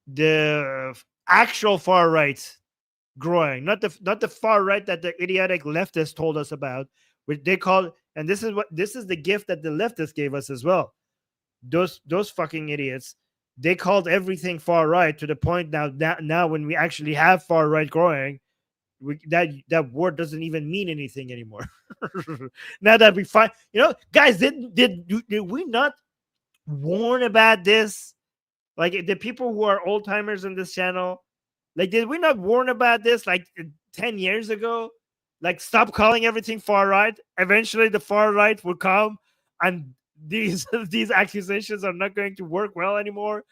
the actual far right growing, not the far right that the idiotic leftists told us about, which they call, and this is the gift that the leftists gave us as well. Those fucking idiots, they called everything far right to the point now when we actually have far right growing, that word doesn't even mean anything anymore. Now that we find, guys, did we not warn about this? Like the people who are old timers on this channel, like, did we not warn about this like 10 years ago? Like, stop calling everything far right. Eventually, the far right will come, and these these accusations are not going to work well anymore.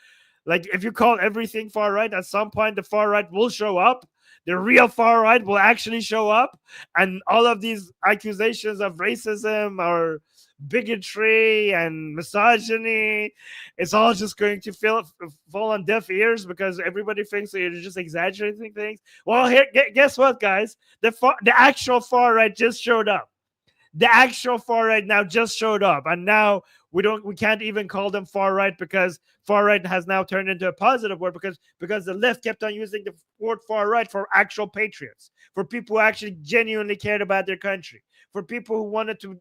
Like, if you call everything far right, at some point the far right will show up. The real far right will actually show up, and all of these accusations of racism or bigotry and misogyny, it's all just going to fall on deaf ears because everybody thinks that you're just exaggerating things. Well, here, guess what, guys? The actual far right just showed up. The actual far right now just showed up, and now we can't even call them far right because far right has now turned into a positive word because the left kept on using the word far right for actual patriots, for people who actually genuinely cared about their country, for people who wanted to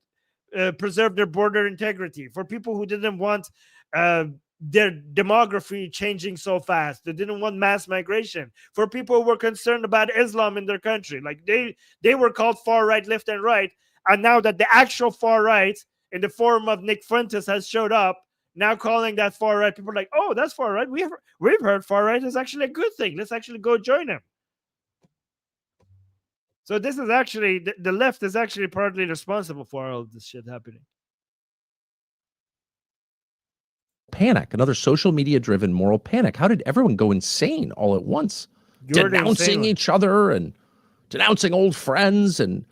preserve their border integrity, for people who didn't want uh, their demography changing so fast, they didn't want mass migration, for people who were concerned about Islam in their country. Like, they were called far right, left, and right. And now that the actual far right, in the form of Nick Fuentes, has showed up, now calling that far right, people are like, oh, that's far right. We've heard far right is actually a good thing. Let's actually go join him. So this is actually the left is actually partly responsible for all of this shit happening. Panic, another social media driven moral panic. How did everyone go insane all at once? You're denouncing each other and denouncing old friends and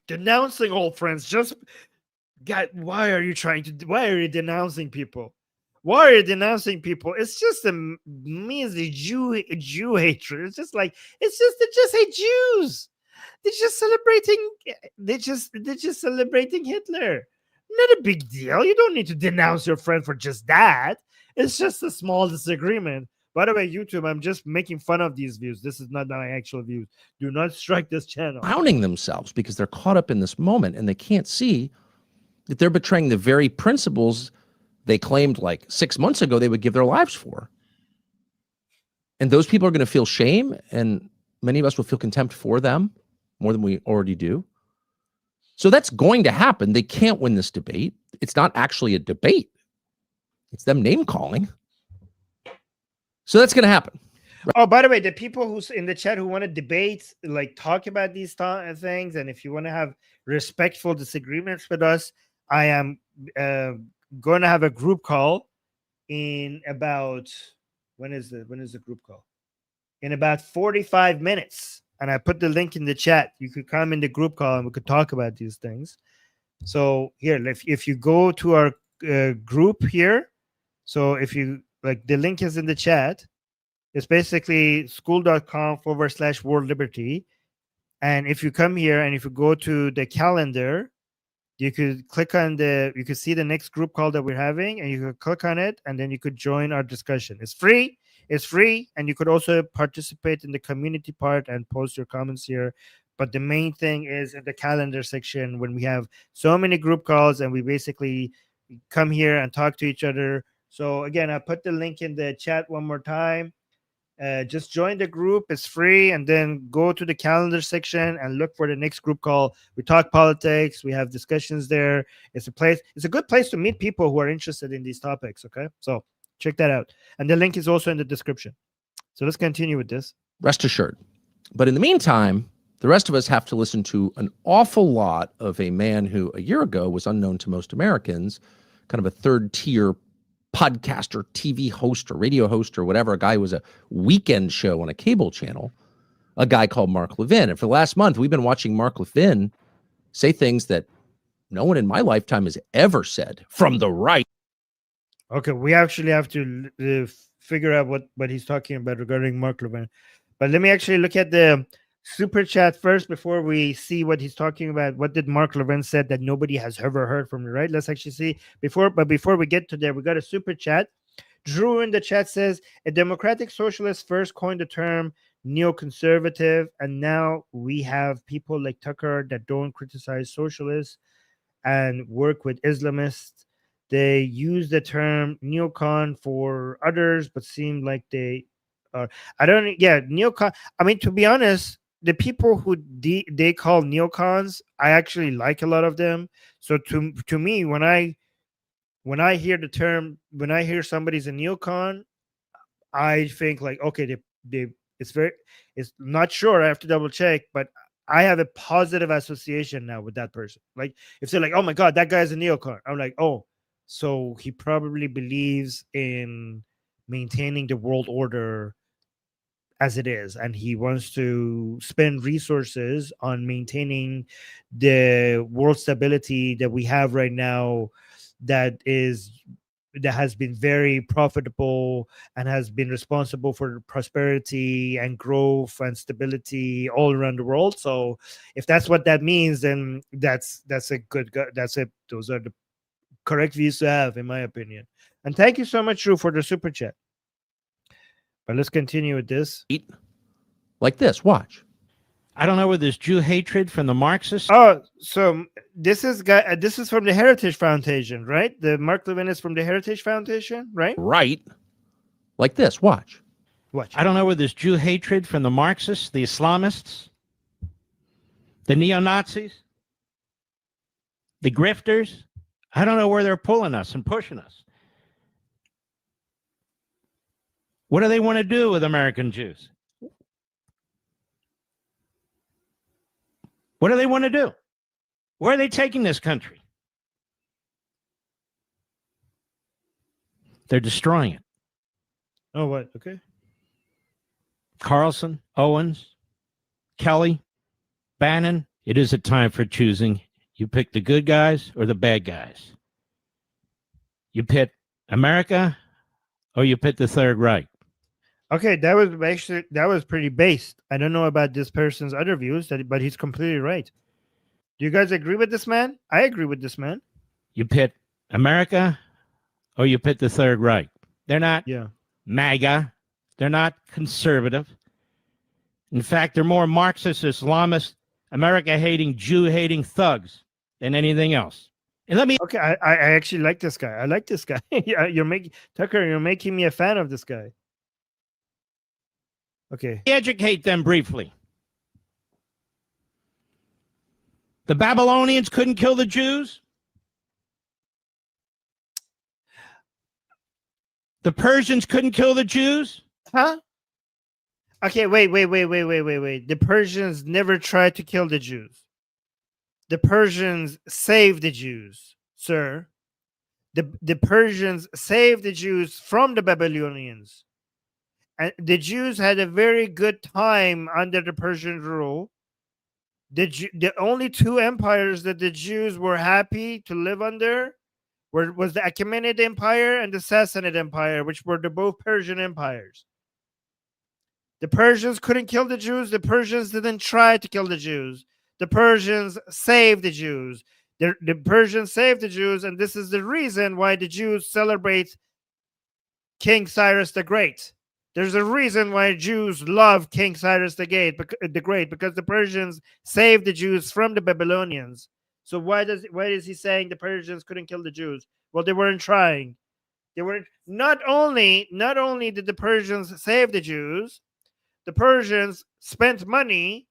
denouncing old friends. Just, God, why are you denouncing people? Why are you denouncing people? It's just a measly Jew hatred. It's just like, they just hate Jews. They're just celebrating Hitler. Not a big deal. You don't need to denounce your friend for just that. It's just a small disagreement. By the way, YouTube, I'm just making fun of these views. This is not my actual views. Do not strike this channel. Drowning themselves because they're caught up in this moment and they can't see that they're betraying the very principles they claimed like 6 months ago they would give their lives for. And those people are going to feel shame, and many of us will feel contempt for them more than we already do. So that's going to happen. They can't win this debate. It's not actually a debate. It's them name calling. So that's going to happen. Oh, by the way, the people who's in the chat who want to debate, like, talk about these things, and if you want to have respectful disagreements with us, I am going to have a group call in about, when is the group call? In about 45 minutes. And I put the link in the chat. You could come in the group call and we could talk about these things. So here, if you go to our group here, so if you, like, the link is in the chat. It's basically school.com/world liberty. And if you come here and if you go to the calendar, you could click on you could see the next group call that we're having, and you could click on it, and then you could join our discussion. It's free. And you could also participate in the community part and post your comments here. But the main thing is in the calendar section, when we have so many group calls and we basically come here and talk to each other. So again, I put the link in the chat one more time. Just join the group. It's free, and then go to the calendar section and look for the next group call. We talk politics. We have discussions there. It's a good place to meet people who are interested in these topics. Okay, so check that out, and the link is also in the description. So let's continue with this. Rest assured. But in the meantime, the rest of us have to listen to an awful lot of a man who a year ago was unknown to most Americans, kind of a third-tier podcaster, TV host, or radio host, or whatever. A guy who was a weekend show on a cable channel, a guy called Mark Levin. And for the last month, we've been watching Mark Levin say things that no one in my lifetime has ever said from the right. Okay, we actually have to figure out what he's talking about regarding Mark Levin. But let me actually look at the super chat first before we see what he's talking about. What did Mark Levin said that nobody has ever heard from, right? Let's actually see. Before we get to there, we got a super chat. Drew in the chat says, a democratic socialist first coined the term neoconservative, and now we have people like Tucker that don't criticize socialists and work with Islamists. They use the term neocon for others, but seem like they are. Neocon. I mean, to be honest, the people who they call neocons, I actually like a lot of them. So to me, when I hear the term, when I hear somebody's a neocon, I think like, okay, it's not sure. I have to double check, but I have a positive association now with that person. Like if they're like, "Oh my god, that guy's a neocon," I'm like, "Oh, so he probably believes in maintaining the world order as it is, and he wants to spend resources on maintaining the world stability that we have right now, that has been very profitable and has been responsible for prosperity and growth and stability all around the world. So if that's what that means, then that's a good that's it. Those are the correct views to have, in my opinion. And thank you so much, Drew, for the super chat. But let's continue with this. Like this. Watch. I don't know where this Jew hatred from the Marxists. Oh, so this is from the Heritage Foundation, right? The Mark Levin is from the Heritage Foundation, right? Right. Like this. Watch. I don't know where this Jew hatred from the Marxists, the Islamists, the neo-Nazis, the grifters. I don't know where they're pulling us and pushing us. What do they want to do with American Jews? What do they want to do? Where are they taking this country? They're destroying it. Oh, what? Okay. Carlson, Owens, Kelly, Bannon, it is a time for choosing. You pick the good guys or the bad guys. You pick America or you pick the Third Reich. Okay, that was pretty based. I don't know about this person's other views, but he's completely right. Do you guys agree with this man? I agree with this man. You pick America or you pick the Third Reich. They're not MAGA. They're not conservative. In fact, they're more Marxist, Islamist, America-hating, Jew-hating thugs than anything else. And let me... Okay, I actually like this guy. I like this guy. You're making me a fan of this guy. Okay. Educate them briefly. The Babylonians couldn't kill the Jews. The Persians couldn't kill the Jews. Huh? Okay, wait. The Persians never tried to kill the Jews. The Persians saved the Jews, sir. The Persians saved the Jews from the Babylonians. And the Jews had a very good time under the Persian rule. The only two empires that the Jews were happy to live under was the Achaemenid Empire and the Sassanid Empire, which were the both Persian empires. The Persians couldn't kill the Jews. The Persians didn't try to kill the Jews. The Persians saved the Jews. The Persians saved the Jews, and this is the reason why the Jews celebrate King Cyrus the Great. There's a reason why Jews love King Cyrus the Great, because the Persians saved the Jews from the Babylonians. So why is he saying the Persians couldn't kill the Jews? Well, they weren't trying. They weren't. Not only did the Persians save the Jews, the Persians spent money.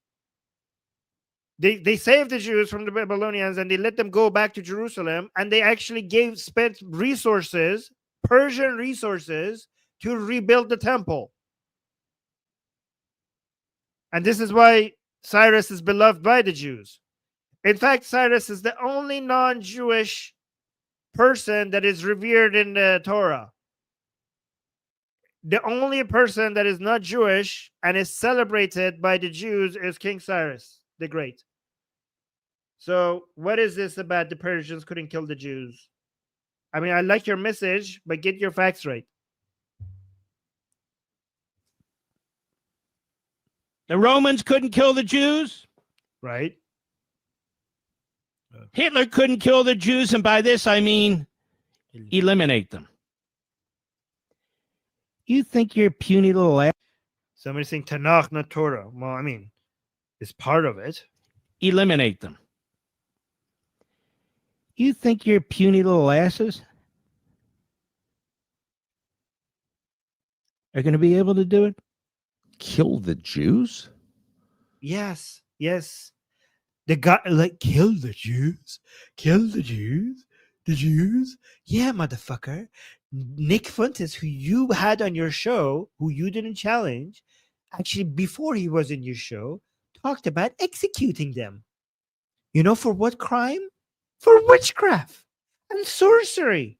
They saved the Jews from the Babylonians and they let them go back to Jerusalem, and they actually spent resources, Persian resources, to rebuild the temple. And this is why Cyrus is beloved by the Jews. In fact, Cyrus is the only non-Jewish person that is revered in the Torah. The only person that is not Jewish and is celebrated by the Jews is King Cyrus the Great. So what is this about the Persians couldn't kill the Jews? I mean, I like your message, but get your facts right. The Romans couldn't kill the Jews. Right. Hitler couldn't kill the Jews, and by this I mean eliminate them. You think you're puny little ass? Somebody's saying Tanakh, not Torah. Well, I mean, it's part of it. Eliminate them. You think you're puny little asses are going to be able to do it? Kill the Jews? Yes. The guy, like, kill the Jews. The Jews. Yeah, motherfucker. Nick Fuentes, who you had on your show, who you didn't challenge, actually, before he was in your show, talked about executing them. You know, for what crime? For witchcraft and sorcery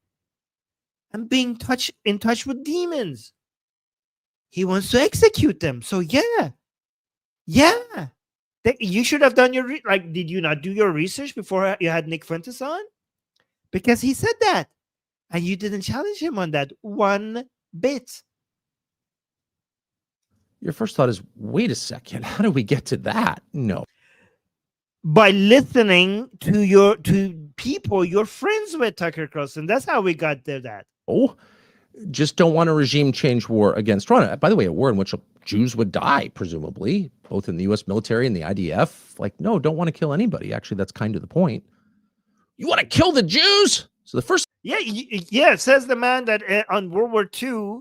and being in touch with demons. He wants to execute them. So yeah. You should have done your did you not do your research before you had Nick Fuentes on? Because he said that, and you didn't challenge him on that one bit. Your first thought is, wait a second, how do we get to that? No. By listening to people you're friends with, Tucker Carlson. That's how we got to that. Oh, just don't want a regime change war against Iran. By the way, a war in which Jews would die, presumably, both in the U.S. military and the IDF. Like, no, don't want to kill anybody. Actually, that's kind of the point. You want to kill the Jews? So the first... Yeah, it says the man that on World War II,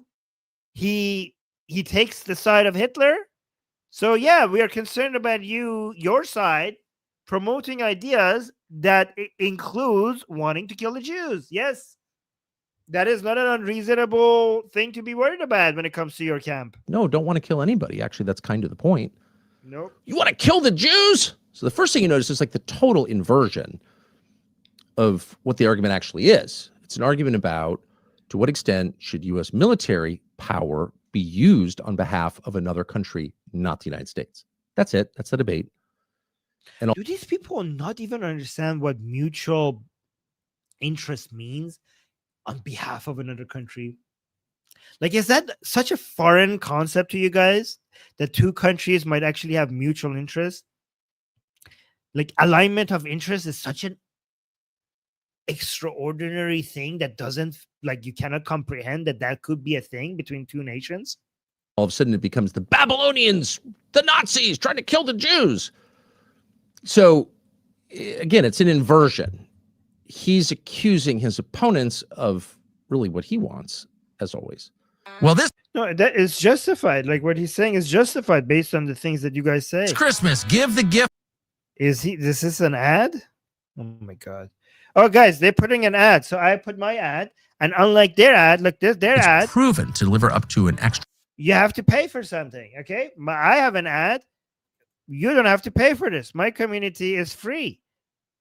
he takes the side of Hitler. So yeah, we are concerned about your side, promoting ideas that includes wanting to kill the Jews. Yes. That is not an unreasonable thing to be worried about when it comes to your camp. No, don't want to kill anybody. Actually, that's kind of the point. Nope. You want to kill the Jews? So the first thing you notice is like the total inversion of what the argument actually is. It's an argument about to what extent should U.S. military power be used on behalf of another country, not the United States. That's it. That's the debate. And do these people not even understand what mutual interest means? On behalf of another country? Like, is that such a foreign concept to you guys that two countries might actually have mutual interest? Like, alignment of interest is such an extraordinary thing that doesn't, like, you cannot comprehend that could be a thing between two nations. All of a sudden it becomes the Babylonians, the Nazis trying to kill the Jews. So again, it's an inversion. He's accusing his opponents of really what he wants, as always. Well, that is justified. Like, what he's saying is justified based on the things that you guys say. It's Christmas. Give the gift. This is an ad? Oh my God. Oh, guys, they're putting an ad. So I put my ad, and unlike their ad, look, their ad proven to deliver up to an extra. You have to pay for something, okay? I have an ad. You don't have to pay for this. My community is free.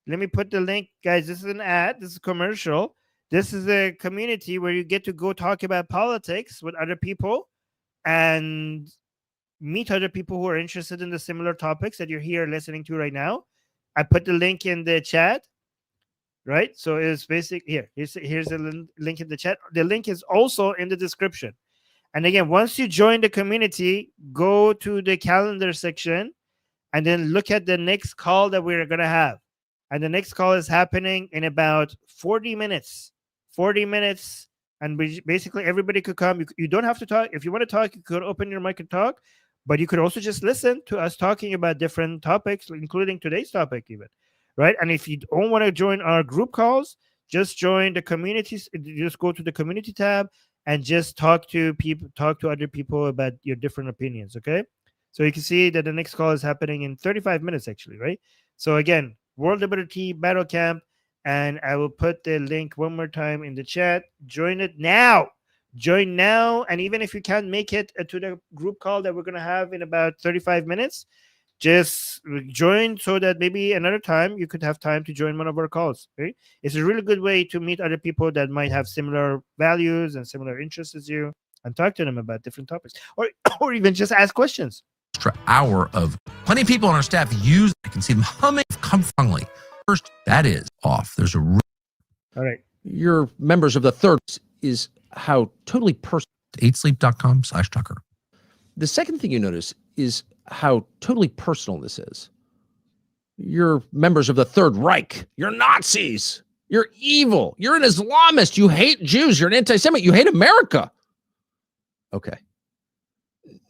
Let me put the link, guys. This is an ad. This is a commercial. This is a community where you get to go talk about politics with other people and meet other people who are interested in the similar topics that you're here listening to right now. I put the link in the chat, right? So it's basic here. Here's the link in the chat. The link is also in the description. And again, once you join the community, go to the calendar section and then look at the next call that we're going to have. And the next call is happening in about 40 minutes. 40 minutes. And basically everybody could come. You don't have to talk. If you want to talk, you could open your mic and talk. But you could also just listen to us talking about different topics, including today's topic even. Right? And if you don't want to join our group calls, just join the communities. Just go to the community tab and just talk to other people about your different opinions. Okay? So you can see that the next call is happening in 35 minutes, actually, right? So again, World Liberty Battle Camp, and I will put the link one more time in the chat. Join it now. Join now, and even if you can't make it to the group call that we're going to have in about 35 minutes, just join so that maybe another time you could have time to join one of our calls. Okay? It's a really good way to meet other people that might have similar values and similar interests as you and talk to them about different topics, or even just ask questions. Extra hour of plenty of people on our staff use. I can see them humming comfortably. First, that is off. There's a. All right. Your members of the third is how totally personal. 8sleep.com/Tucker. The second thing you notice is how totally personal this is. You're members of the Third Reich. You're Nazis. You're evil. You're an Islamist. You hate Jews. You're an anti-Semite. You hate America. Okay.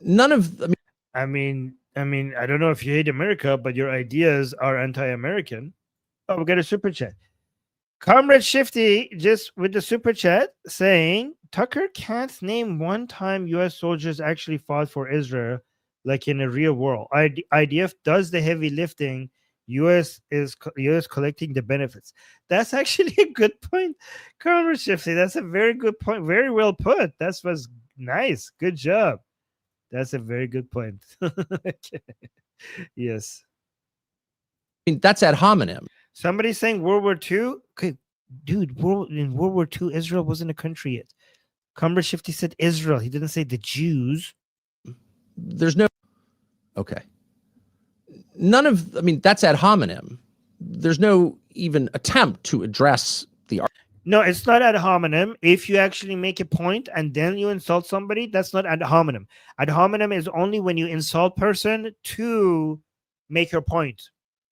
None of. I mean, I don't know if you hate America, but your ideas are anti-American. Oh, we got a super chat. Comrade Shifty just with the super chat saying Tucker can't name one time U.S. soldiers actually fought for Israel, like in a real war. IDF does the heavy lifting. U.S. collecting the benefits. That's actually a good point, Comrade Shifty. That's a very good point. Very well put. That was nice. Good job. That's a very good point. Okay. Yes. I mean, that's ad hominem. Somebody's saying World War II. Okay, dude, in World War II, Israel wasn't a country yet. Cumber Shifty said Israel. He didn't say the Jews. There's no. Okay. None of. I mean, that's ad hominem. There's no even attempt to address the. No, it's not ad hominem. If you actually make a point and then you insult somebody, that's not ad hominem. Ad hominem is only when you insult person to make your point.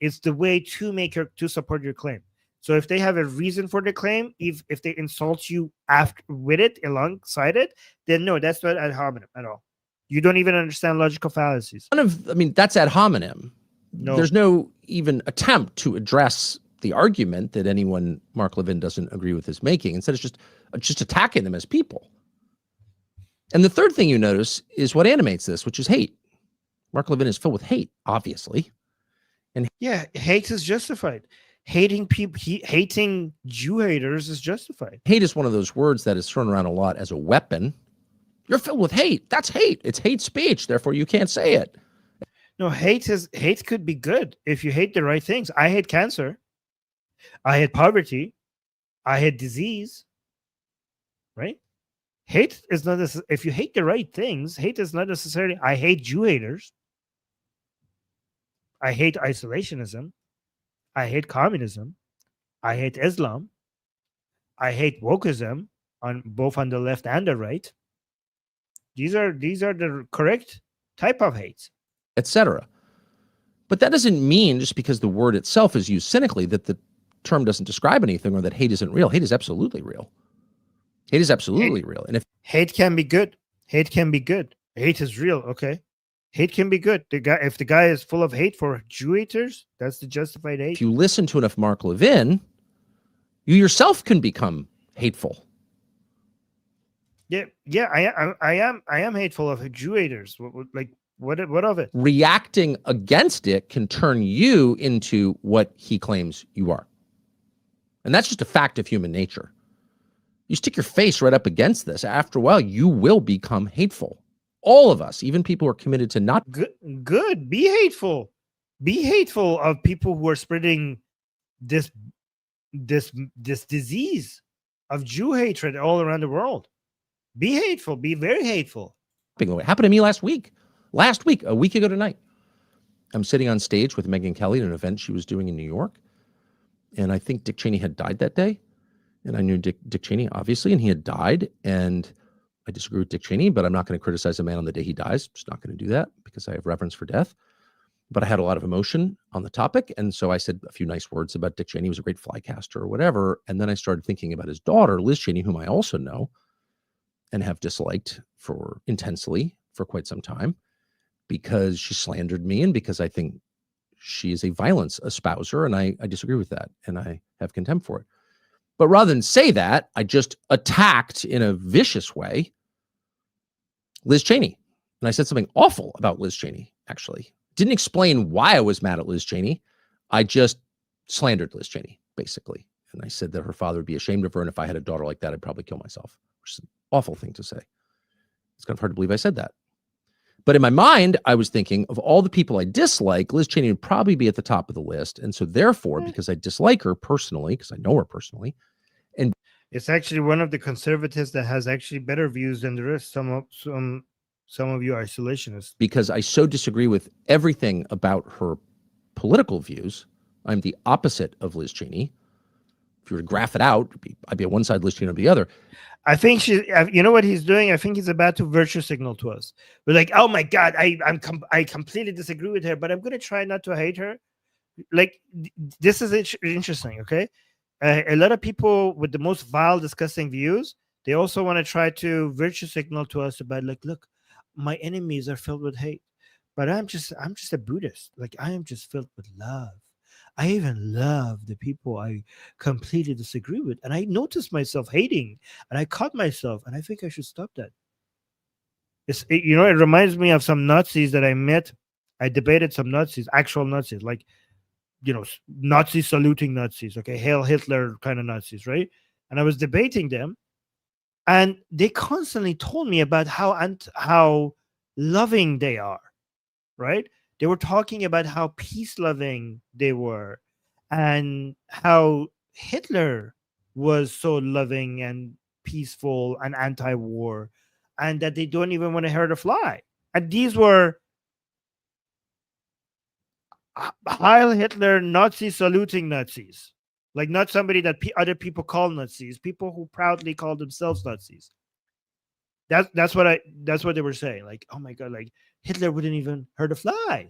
It's the way to support your claim. So if they have a reason for the claim, if they insult you after with it alongside it, then no, that's not ad hominem at all. You don't even understand logical fallacies. I mean, that's ad hominem. No. There's no even attempt to address the argument that anyone Mark Levin doesn't agree with is making. Instead, it's just attacking them as people. And the third thing you notice is what animates this, which is hate. Mark Levin is filled with hate, obviously. And yeah, hate is justified. Hating people, hating Jew haters is justified. Hate is one of those words that is thrown around a lot as a weapon. You're filled with hate. That's hate. It's hate speech. Therefore, you can't say it. No, hate could be good if you hate the right things. I hate cancer. I hate poverty. I hate disease. Right? Hate is not if you hate the right things. Hate is not necessarily. I hate Jew haters. I hate isolationism. I hate communism. I hate Islam. I hate wokeism both on the left and the right. These are the correct type of hate, etc. But that doesn't mean just because the word itself is used cynically that the term doesn't describe anything or that hate isn't real. Hate is absolutely real. Hate is absolutely real. And if hate can be good, hate can be good. Hate is real. Okay. Hate can be good. If the guy is full of hate for Jew haters, that's the justified hate. If you listen to enough Mark Levin, you yourself can become hateful. Yeah, I am hateful of Jew haters. What of it? Reacting against it can turn you into what he claims you are. And that's just a fact of human nature. You stick your face right up against this. After a while, you will become hateful. All of us, even people who are committed to not good. Be hateful. Be hateful of people who are spreading this disease of Jew hatred all around the world. Be hateful. Be very hateful. It happened to me last week, a week ago tonight. I'm sitting on stage with Megyn Kelly at an event she was doing in New York. And I think Dick Cheney had died that day. And I knew Dick Cheney, obviously, and he had died. And I disagree with Dick Cheney, but I'm not going to criticize a man on the day he dies. I'm just not going to do that because I have reverence for death. But I had a lot of emotion on the topic. And so I said a few nice words about Dick Cheney. He was a great flycaster or whatever. And then I started thinking about his daughter, Liz Cheney, whom I also know and have disliked intensely for quite some time because she slandered me and because I think she is a violence espouser. And I disagree with that. And I have contempt for it. But rather than say that, I just attacked in a vicious way Liz Cheney. And I said something awful about Liz Cheney, actually. Didn't explain why I was mad at Liz Cheney. I just slandered Liz Cheney, basically. And I said that her father would be ashamed of her. And if I had a daughter like that, I'd probably kill myself, which is an awful thing to say. It's kind of hard to believe I said that. But in my mind, I was thinking of all the people I dislike, Liz Cheney would probably be at the top of the list. And so therefore, because I dislike her personally, because I know her personally, and it's actually one of the conservatives that has actually better views than the rest. Some of you isolationists. Because I so disagree with everything about her political views, I'm the opposite of Liz Cheney. If you were to graph it out, I'd be on one side, Liz Cheney on the other. I think you know what he's doing? I think he's about to virtue signal to us. We're like, oh my God, I completely disagree with her, but I'm going to try not to hate her. Like, this is interesting, okay? A lot of people with the most vile, disgusting views, they also want to try to virtue signal to us about, like, look, my enemies are filled with hate, but I'm just a Buddhist. Like, I am just filled with love. I even love the people I completely disagree with. And I noticed myself hating and I caught myself and I think I should stop that. It reminds me of some Nazis that I met. I debated some Nazis, actual Nazis, like, Nazi saluting Nazis. Okay. Hail Hitler kind of Nazis. Right. And I was debating them and they constantly told me about how loving they are. Right. They were talking about how peace-loving they were and how Hitler was so loving and peaceful and anti-war, and that they don't even want to hurt a fly. And these were Heil Hitler Nazi saluting Nazis, like not somebody that other people call Nazis, people who proudly call themselves Nazis. That's what they were saying. Like, oh my God, like Hitler wouldn't even hurt a fly.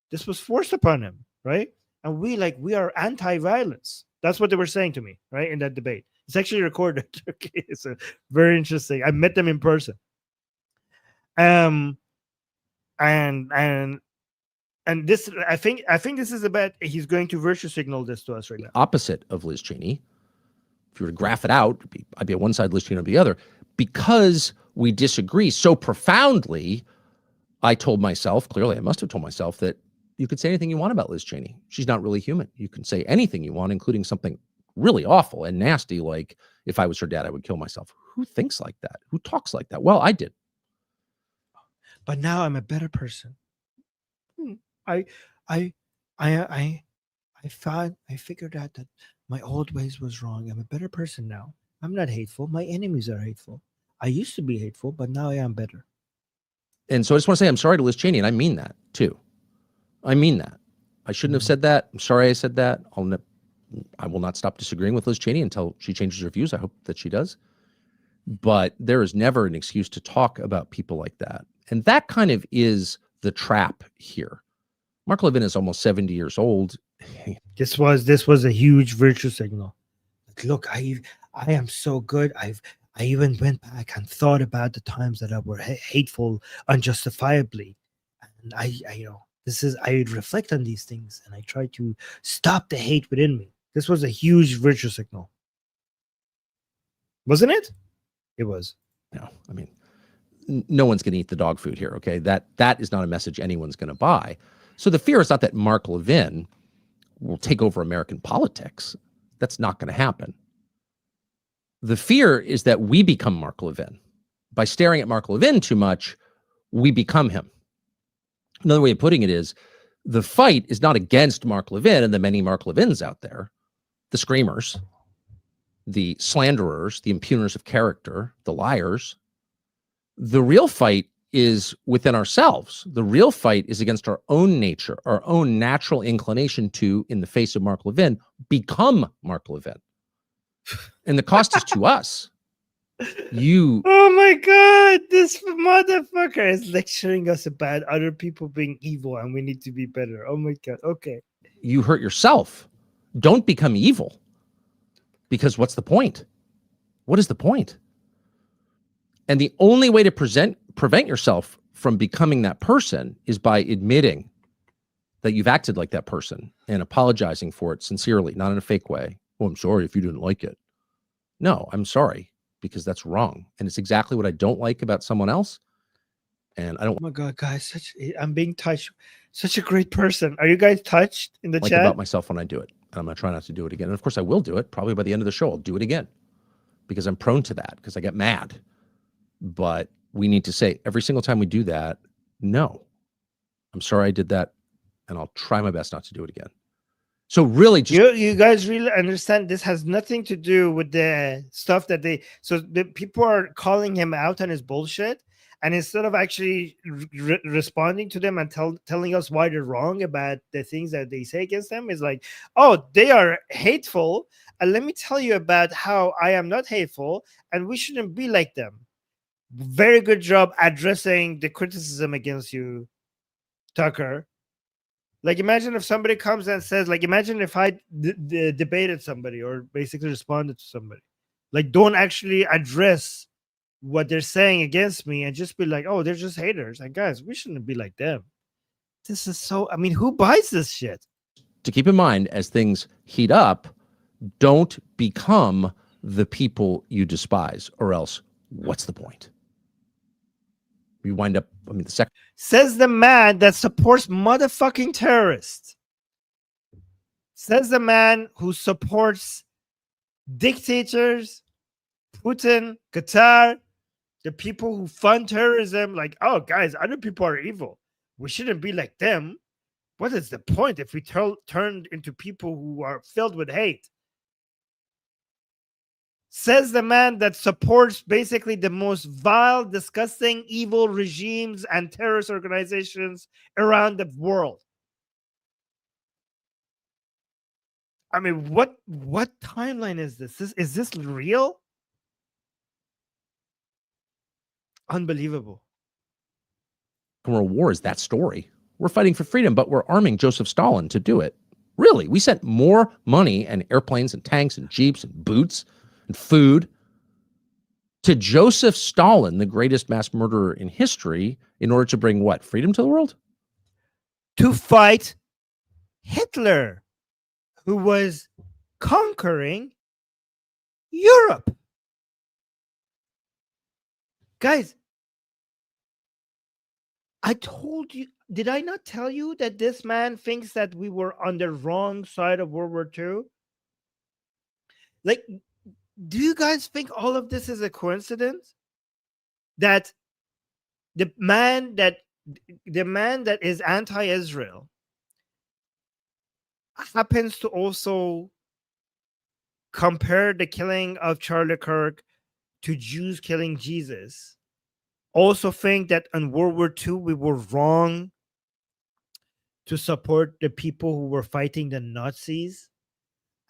This was forced upon him, right? And we are anti-violence. That's what they were saying to me, right, in that debate. It's actually recorded. Okay, it's very interesting. I met them in person. And this, I think this is about, he's going to virtue signal this to us right now. Opposite of Liz Cheney. If you were to graph it out, I'd be on one side, Liz Cheney on the other. Because we disagree so profoundly, I told myself, clearly I must have told myself, that you could say anything you want about Liz Cheney. She's not really human. You can say anything you want, including something really awful and nasty, like if I was her dad, I would kill myself. Who thinks like that? Who talks like that? Well, I did. But now I'm a better person. I figured out that my old ways was wrong. I'm a better person now. I'm not hateful. My enemies are hateful. I used to be hateful, but now I am better. And so I just want to say I'm sorry to Liz Cheney, and I mean that too. I mean that. I shouldn't have said that. I'm sorry I said that. I will not stop disagreeing with Liz Cheney until she changes her views. I hope that she does. But there is never an excuse to talk about people like that. And that kind of is the trap here. Mark Levin is almost 70 years old. This was a huge virtue signal. Like, look, I am so good. I even went back and thought about the times that I were hateful unjustifiably, and I reflect on these things and I try to stop the hate within me. This was a huge virtue signal, wasn't it? It was. No, I mean, no one's going to eat the dog food here. Okay, that is not a message anyone's going to buy. So the fear is not that Mark Levin will take over American politics. That's not going to happen. The fear is that we become Mark Levin. By staring at Mark Levin too much, we become him. Another way of putting it is, the fight is not against Mark Levin and the many Mark Levins out there, the screamers, the slanderers, the impugners of character, the liars. The real fight is within ourselves. The real fight is against our own nature, our own natural inclination to, in the face of Mark Levin, become Mark Levin. And the cost is to us. Oh my God, this motherfucker is lecturing us about other people being evil and we need to be better. Oh my God. Okay. You hurt yourself. Don't become evil. Because what's the point? What is the point? And the only way to prevent yourself from becoming that person is by admitting that you've acted like that person and apologizing for it sincerely, not in a fake way. Oh, I'm sorry if you didn't like it. No, I'm sorry, because that's wrong. And it's exactly what I don't like about someone else. And I don't. Oh my God, guys, I'm being touched. Such a great person. Are you guys touched in the chat? About myself when I do it. And I'm going to try not to do it again. And of course I will do it. Probably by the end of the show, I'll do it again because I'm prone to that, because I get mad. But we need to say every single time we do that, no, I'm sorry I did that. And I'll try my best not to do it again. So really, you guys really understand this has nothing to do with the stuff that the people are calling him out on his bullshit. And instead of actually responding to them and telling us why they're wrong about the things that they say against them, is like, oh, they are hateful. And let me tell you about how I am not hateful and we shouldn't be like them. Very good job addressing the criticism against you, Tucker. Like, imagine if somebody comes and says, like, imagine if I debated somebody or basically responded to somebody. Like, don't actually address what they're saying against me and just be like, oh, they're just haters. Like, guys, we shouldn't be like them. This is so, I mean, who buys this shit? To keep in mind, as things heat up, don't become the people you despise, or else what's the point? You wind up, I mean, says the man that supports motherfucking terrorists. Says the man who supports dictators, Putin, Qatar, the people who fund terrorism. Like, oh, guys, other people are evil. We shouldn't be like them. What is the point if we turned into people who are filled with hate? Says the man that supports basically the most vile, disgusting, evil regimes and terrorist organizations around the world. I mean, what timeline is this? Is this real? Unbelievable. World War is that story. We're fighting for freedom, but we're arming Joseph Stalin to do it. Really, we sent more money and airplanes and tanks and jeeps and boots and food to Joseph Stalin, the greatest mass murderer in history, in order to bring what? Freedom to the world? To fight Hitler, who was conquering Europe. Guys, I told you, did I not tell you that this man thinks that we were on the wrong side of World War II? Like, do you guys think all of this is a coincidence? That the man that is anti-Israel happens to also compare the killing of Charlie Kirk to Jews killing Jesus, also think that in World War II we were wrong to support the people who were fighting the Nazis,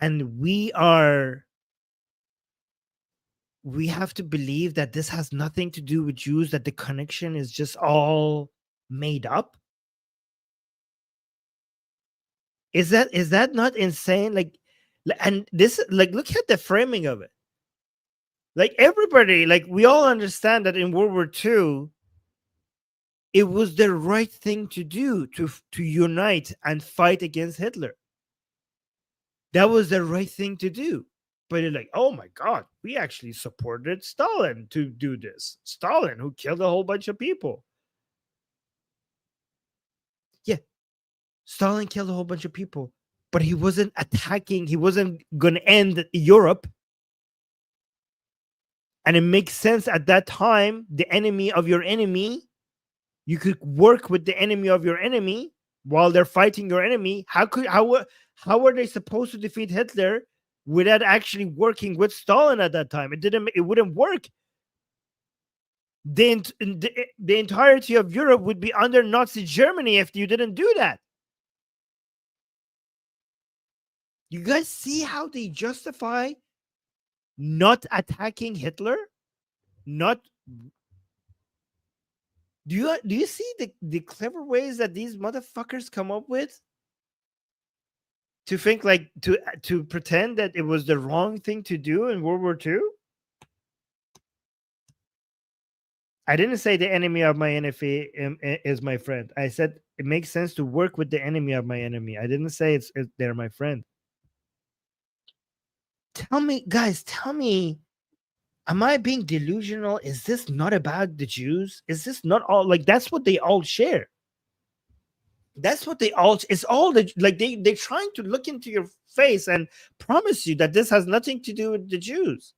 and we have to believe that this has nothing to do with Jews, that the connection is just all made up? Is that not insane? Like, and this, like, look at the framing of it. Like, everybody, like, we all understand that in World War II, it was the right thing to do to unite and fight against Hitler. That was the right thing to do. But you're like, oh my God, we actually supported Stalin to do this. Stalin, who killed a whole bunch of people. Yeah, Stalin killed a whole bunch of people, but he wasn't attacking. He wasn't going to end Europe. And it makes sense at that time, the enemy of your enemy, you could work with the enemy of your enemy while they're fighting your enemy. How were they supposed to defeat Hitler without actually working with Stalin at that time? It wouldn't work. The entirety of Europe would be under Nazi Germany if you didn't do that. You guys see how they justify not attacking Hitler? Do you see the clever ways that these motherfuckers come up with to think, like, to pretend that it was the wrong thing to do in World War II? I didn't say the enemy of my enemy is my friend. I said it makes sense to work with the enemy of my enemy. I didn't say they're my friend. Tell me, guys, am I being delusional? Is this not about the Jews? Is this not all, like, that's what they all share? That's what they all, it's all the, like, they're trying to look into your face and promise you that this has nothing to do with the Jews.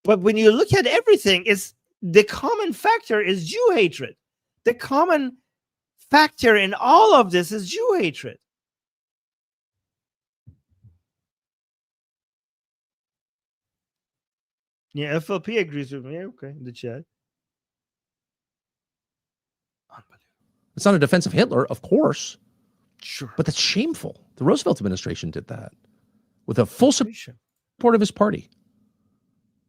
But when you look at everything, the common factor is Jew hatred. The common factor in all of this is Jew hatred. Yeah, FLP agrees with me. Okay, in the chat. It's not a defense of Hitler, of course. Sure. But that's shameful. The Roosevelt administration did that with a full support of his party.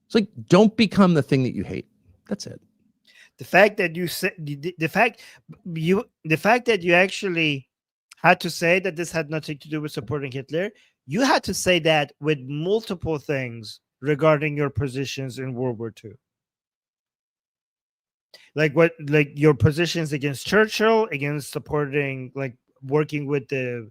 It's like, don't become the thing that you hate. That's it. The fact that you said the fact that you actually had to say that this had nothing to do with supporting Hitler, you had to say that with multiple things regarding your positions in World War II. Like your positions against Churchill, against supporting, like, working with the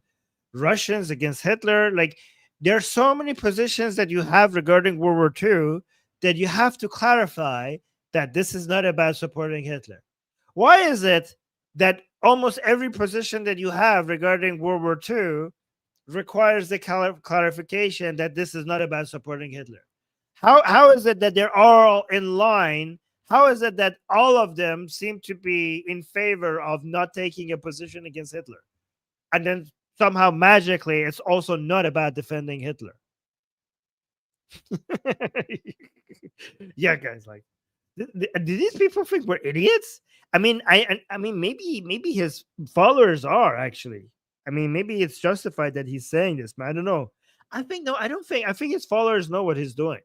Russians, against Hitler. Like, there are so many positions that you have regarding World War II that you have to clarify that this is not about supporting Hitler. Why is it that almost every position that you have regarding World War II requires the clarification that this is not about supporting Hitler? How is it that they're all in line How is it that all of them seem to be in favor of not taking a position against Hitler? And then somehow magically it's also not about defending Hitler. Yeah, guys, like, do these people think we're idiots? I mean, I mean, maybe his followers are actually. I mean, maybe it's justified that he's saying this, but I don't know. I think no, I don't think. I think his followers know what he's doing,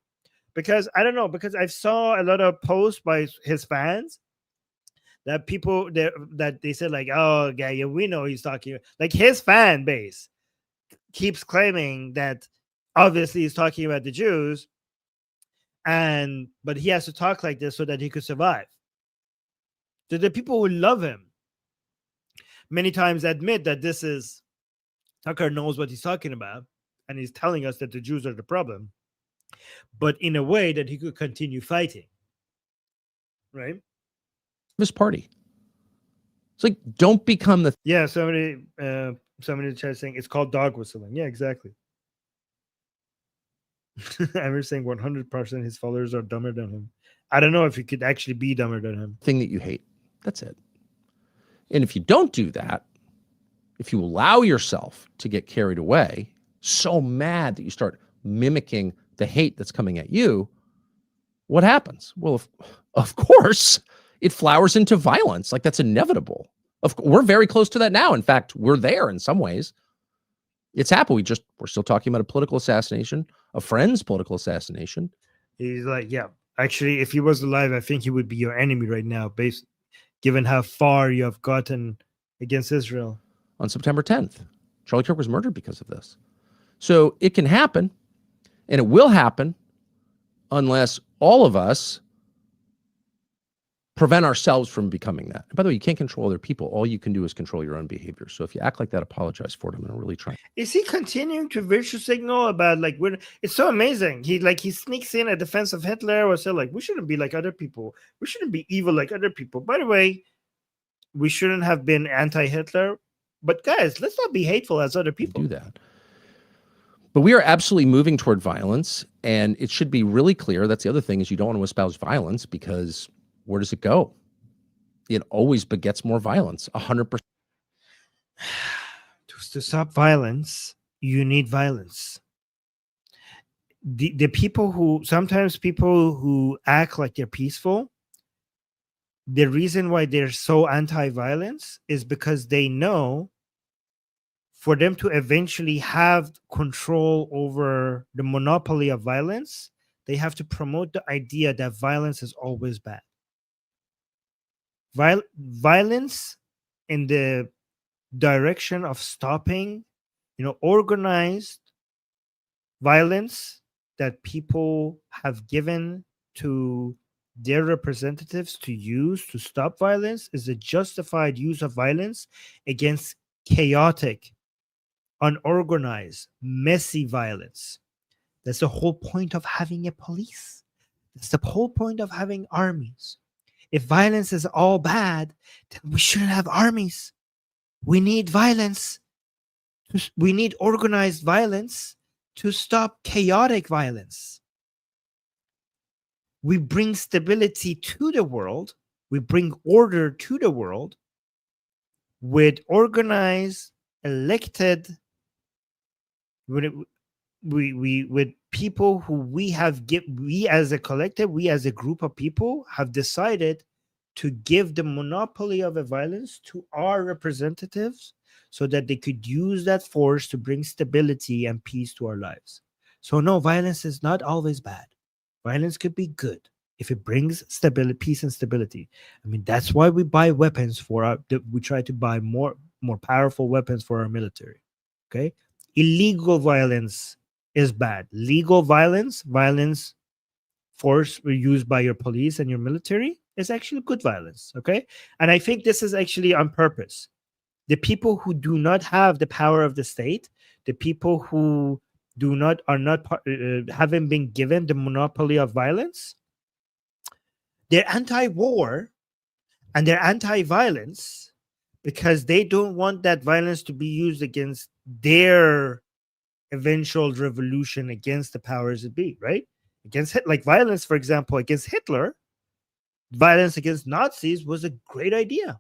because I don't know, because I saw a lot of posts by his fans that people that they said like, oh yeah, we know he's talking, like his fan base keeps claiming that obviously he's talking about the Jews, but he has to talk like this so that he could survive. So the people who love him many times admit that this is Tucker knows what he's talking about, and he's telling us that the Jews are the problem, but in a way that he could continue fighting. Right? This party. It's like, don't become the. Yeah, somebody in the chat saying it's called dog whistling. Yeah, exactly. I'm saying 100% his followers are dumber than him. I don't know if you could actually be dumber than him. Thing that you hate. That's it. And if you don't do that, if you allow yourself to get carried away, so mad that you start mimicking the hate that's coming at you, what happens? Well, of course, it flowers into violence. Like, that's inevitable. We're very close to that now. In fact, we're there in some ways. It's happened. We're still talking about a political assassination, a friend's political assassination. He's like, yeah, actually, if he was alive, I think he would be your enemy right now, given how far you have gotten against Israel. On September 10th, Charlie Kirk was murdered because of this. So it can happen, and it will happen unless all of us prevent ourselves from becoming that. And by the way, you can't control other people. All you can do is control your own behavior. So if you act like that, apologize for it. I'm going to really try. Is he continuing to virtue signal about like it's so amazing. He sneaks in a defense of Hitler or say like we shouldn't be like other people. We shouldn't be evil like other people. By the way, we shouldn't have been anti-Hitler. But guys, let's not be hateful as other people. Do that. But we are absolutely moving toward violence, and it should be really clear. That's the other thing, is you don't want to espouse violence, because where does it go? It always begets more violence. 100%. To stop violence, you need violence. The people who act like they're peaceful, the reason why they're so anti-violence is because they know for them to eventually have control over the monopoly of violence, they have to promote the idea that violence is always bad. Violence in the direction of stopping, organized violence that people have given to their representatives to use to stop violence is a justified use of violence against chaotic, unorganized, messy violence. That's the whole point of having a police. That's the whole point of having armies. If violence is all bad, then we shouldn't have armies. We need violence. We need organized violence to stop chaotic violence. We bring stability to the world. We bring order to the world with organized, elected, with people who we as a collective, we as a group of people have decided to give the monopoly of a violence to our representatives so that they could use that force to bring stability and peace to our lives. So no, violence is not always bad. Violence could be good if it brings stability, peace and stability. I mean, that's why we buy weapons we try to buy more powerful weapons for our military. Okay? Illegal violence is bad. Legal violence, force used by your police and your military, is actually good violence. Okay? And I think this is actually on purpose. The people who do not have the power of the state, the people who haven't been given the monopoly of violence, they're anti-war and they're anti-violence because they don't want that violence to be used against their eventual revolution against the powers that be, right? Against like violence, for example, against Hitler, violence against Nazis was a great idea.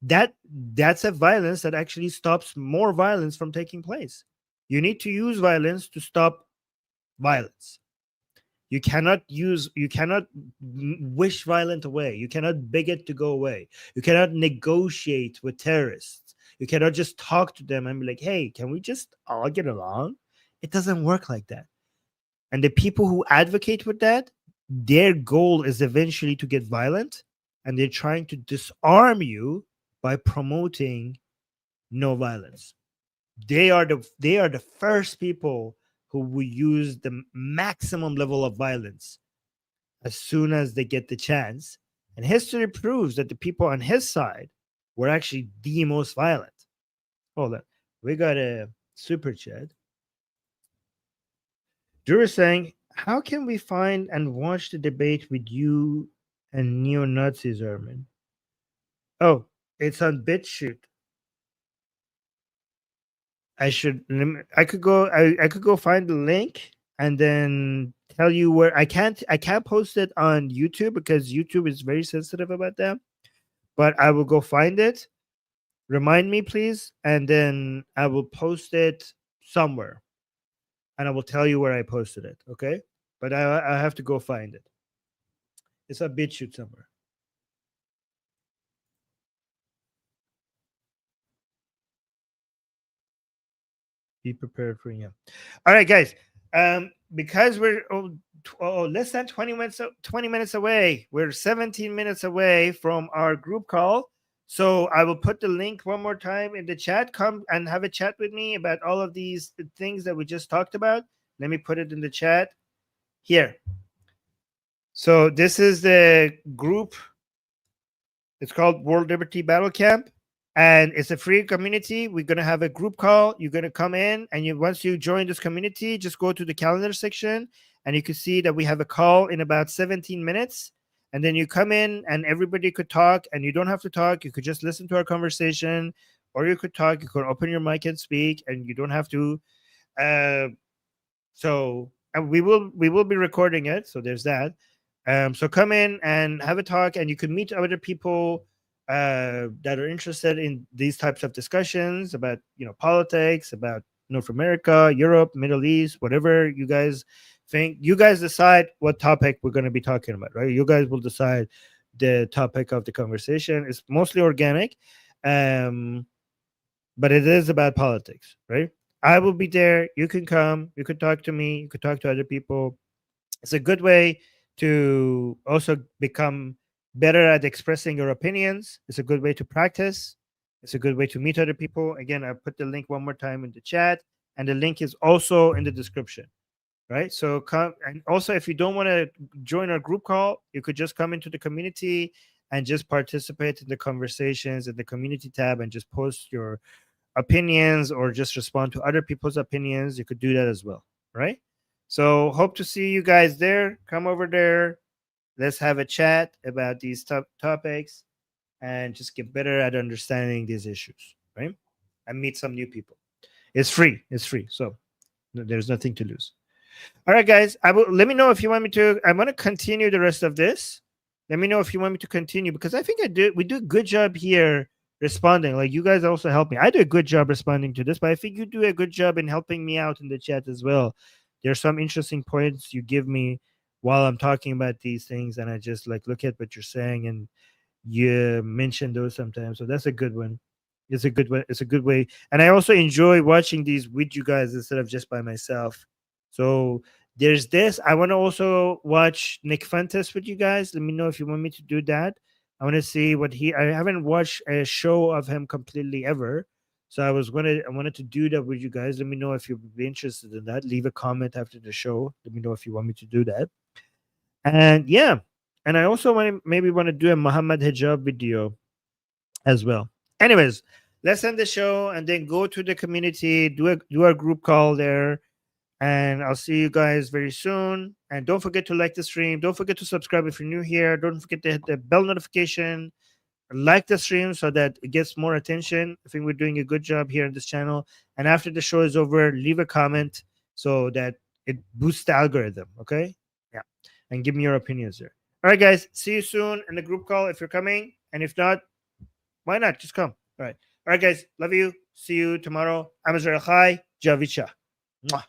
That's a violence that actually stops more violence from taking place. You need to use violence to stop violence. You cannot wish violence away. You cannot beg it to go away. You cannot negotiate with terrorists. You cannot just talk to them and be like, hey, can we just all get along? It doesn't work like that. And the people who advocate with that, their goal is eventually to get violent, and they're trying to disarm you by promoting no violence. They are the first people who will use the maximum level of violence as soon as they get the chance. And history proves that the people on his side were actually the most violent. Hold on. We got a super chat. Drew is saying, how can we find and watch the debate with you and neo-Nazis, Armin? Oh, it's on BitChute. I could go find the link and then tell you where. I can't post it on YouTube because YouTube is very sensitive about that. But I will go find it. Remind me, please, and then I will post it somewhere, and I will tell you where I posted it. Okay, but I have to go find it. It's a BitChute somewhere. Be prepared for him. All right, guys. Because we're less than 20 minutes away. We're 17 minutes away from our group call. So I will put the link one more time in the chat. Come and have a chat with me about all of these things that we just talked about. Let me put it in the chat here. So this is the group. It's called World Liberty Battle Camp. And it's a free community. We're going to have a group call. You're going to come in, and once you join this community, just go to the calendar section, and you can see that we have a call in about 17 minutes. And then you come in, and everybody could talk, and you don't have to talk. You could just listen to our conversation, or you could talk. You could open your mic and speak, and you don't have to. So and we will be recording it. So there's that. So come in and have a talk, and you could meet other people that are interested in these types of discussions about, politics, about North America, Europe, Middle East, whatever you guys think. You guys decide what topic we're going to be talking about, right? You guys will decide the topic of the conversation. It's mostly organic, but it is about politics, right? I will be there. You can come. You could talk to me. You could talk to other people. It's a good way to also become better at expressing your opinions. It's a good way to practice. It's a good way to meet other people. Again, I put the link one more time in the chat, and the link is also in the description, right? So come, and also if you don't want to join our group call, you could just come into the community and just participate in the conversations in the community tab and just post your opinions or just respond to other people's opinions. You could do that as well, right? So hope to see you guys there. Come over there. Let's have a chat about these topics and just get better at understanding these issues, right? And meet some new people. It's free. It's free. So there's nothing to lose. All right, guys. Let me know if you want me to. I'm going to continue the rest of this. Let me know if you want me to continue, because I think we do a good job here responding. Like, you guys also help me. I do a good job responding to this, but I think you do a good job in helping me out in the chat as well. There's some interesting points you give me while I'm talking about these things, and I just look at what you're saying, and you mention those sometimes. So that's a good one. It's a good one. It's a good way. And I also enjoy watching these with you guys instead of just by myself. So there's this. I want to also watch Nick Fuentes with you guys. Let me know if you want me to do that. I want to see I haven't watched a show of him completely ever. So I wanted to do that with you guys. Let me know if you'd be interested in that. Leave a comment after the show. Let me know if you want me to do that. And yeah, and I also maybe want to do a Muhammad hijab video as well. Anyways, let's end the show and then go to the community, do a group call there, and I'll see you guys very soon. And don't forget to like the stream. Don't forget to subscribe if you're new here. Don't forget to hit the bell notification. Like the stream so that it gets more attention. I think we're doing a good job here on this channel. And after the show is over, leave a comment so that it boosts the algorithm. Okay? Yeah. And give me your opinions there. All right. All right, guys. See you soon in the group call if you're coming. And if not, why not? Just come. All right. All right, guys. Love you. See you tomorrow. I'm Israel Chai. Javicha. Mwah.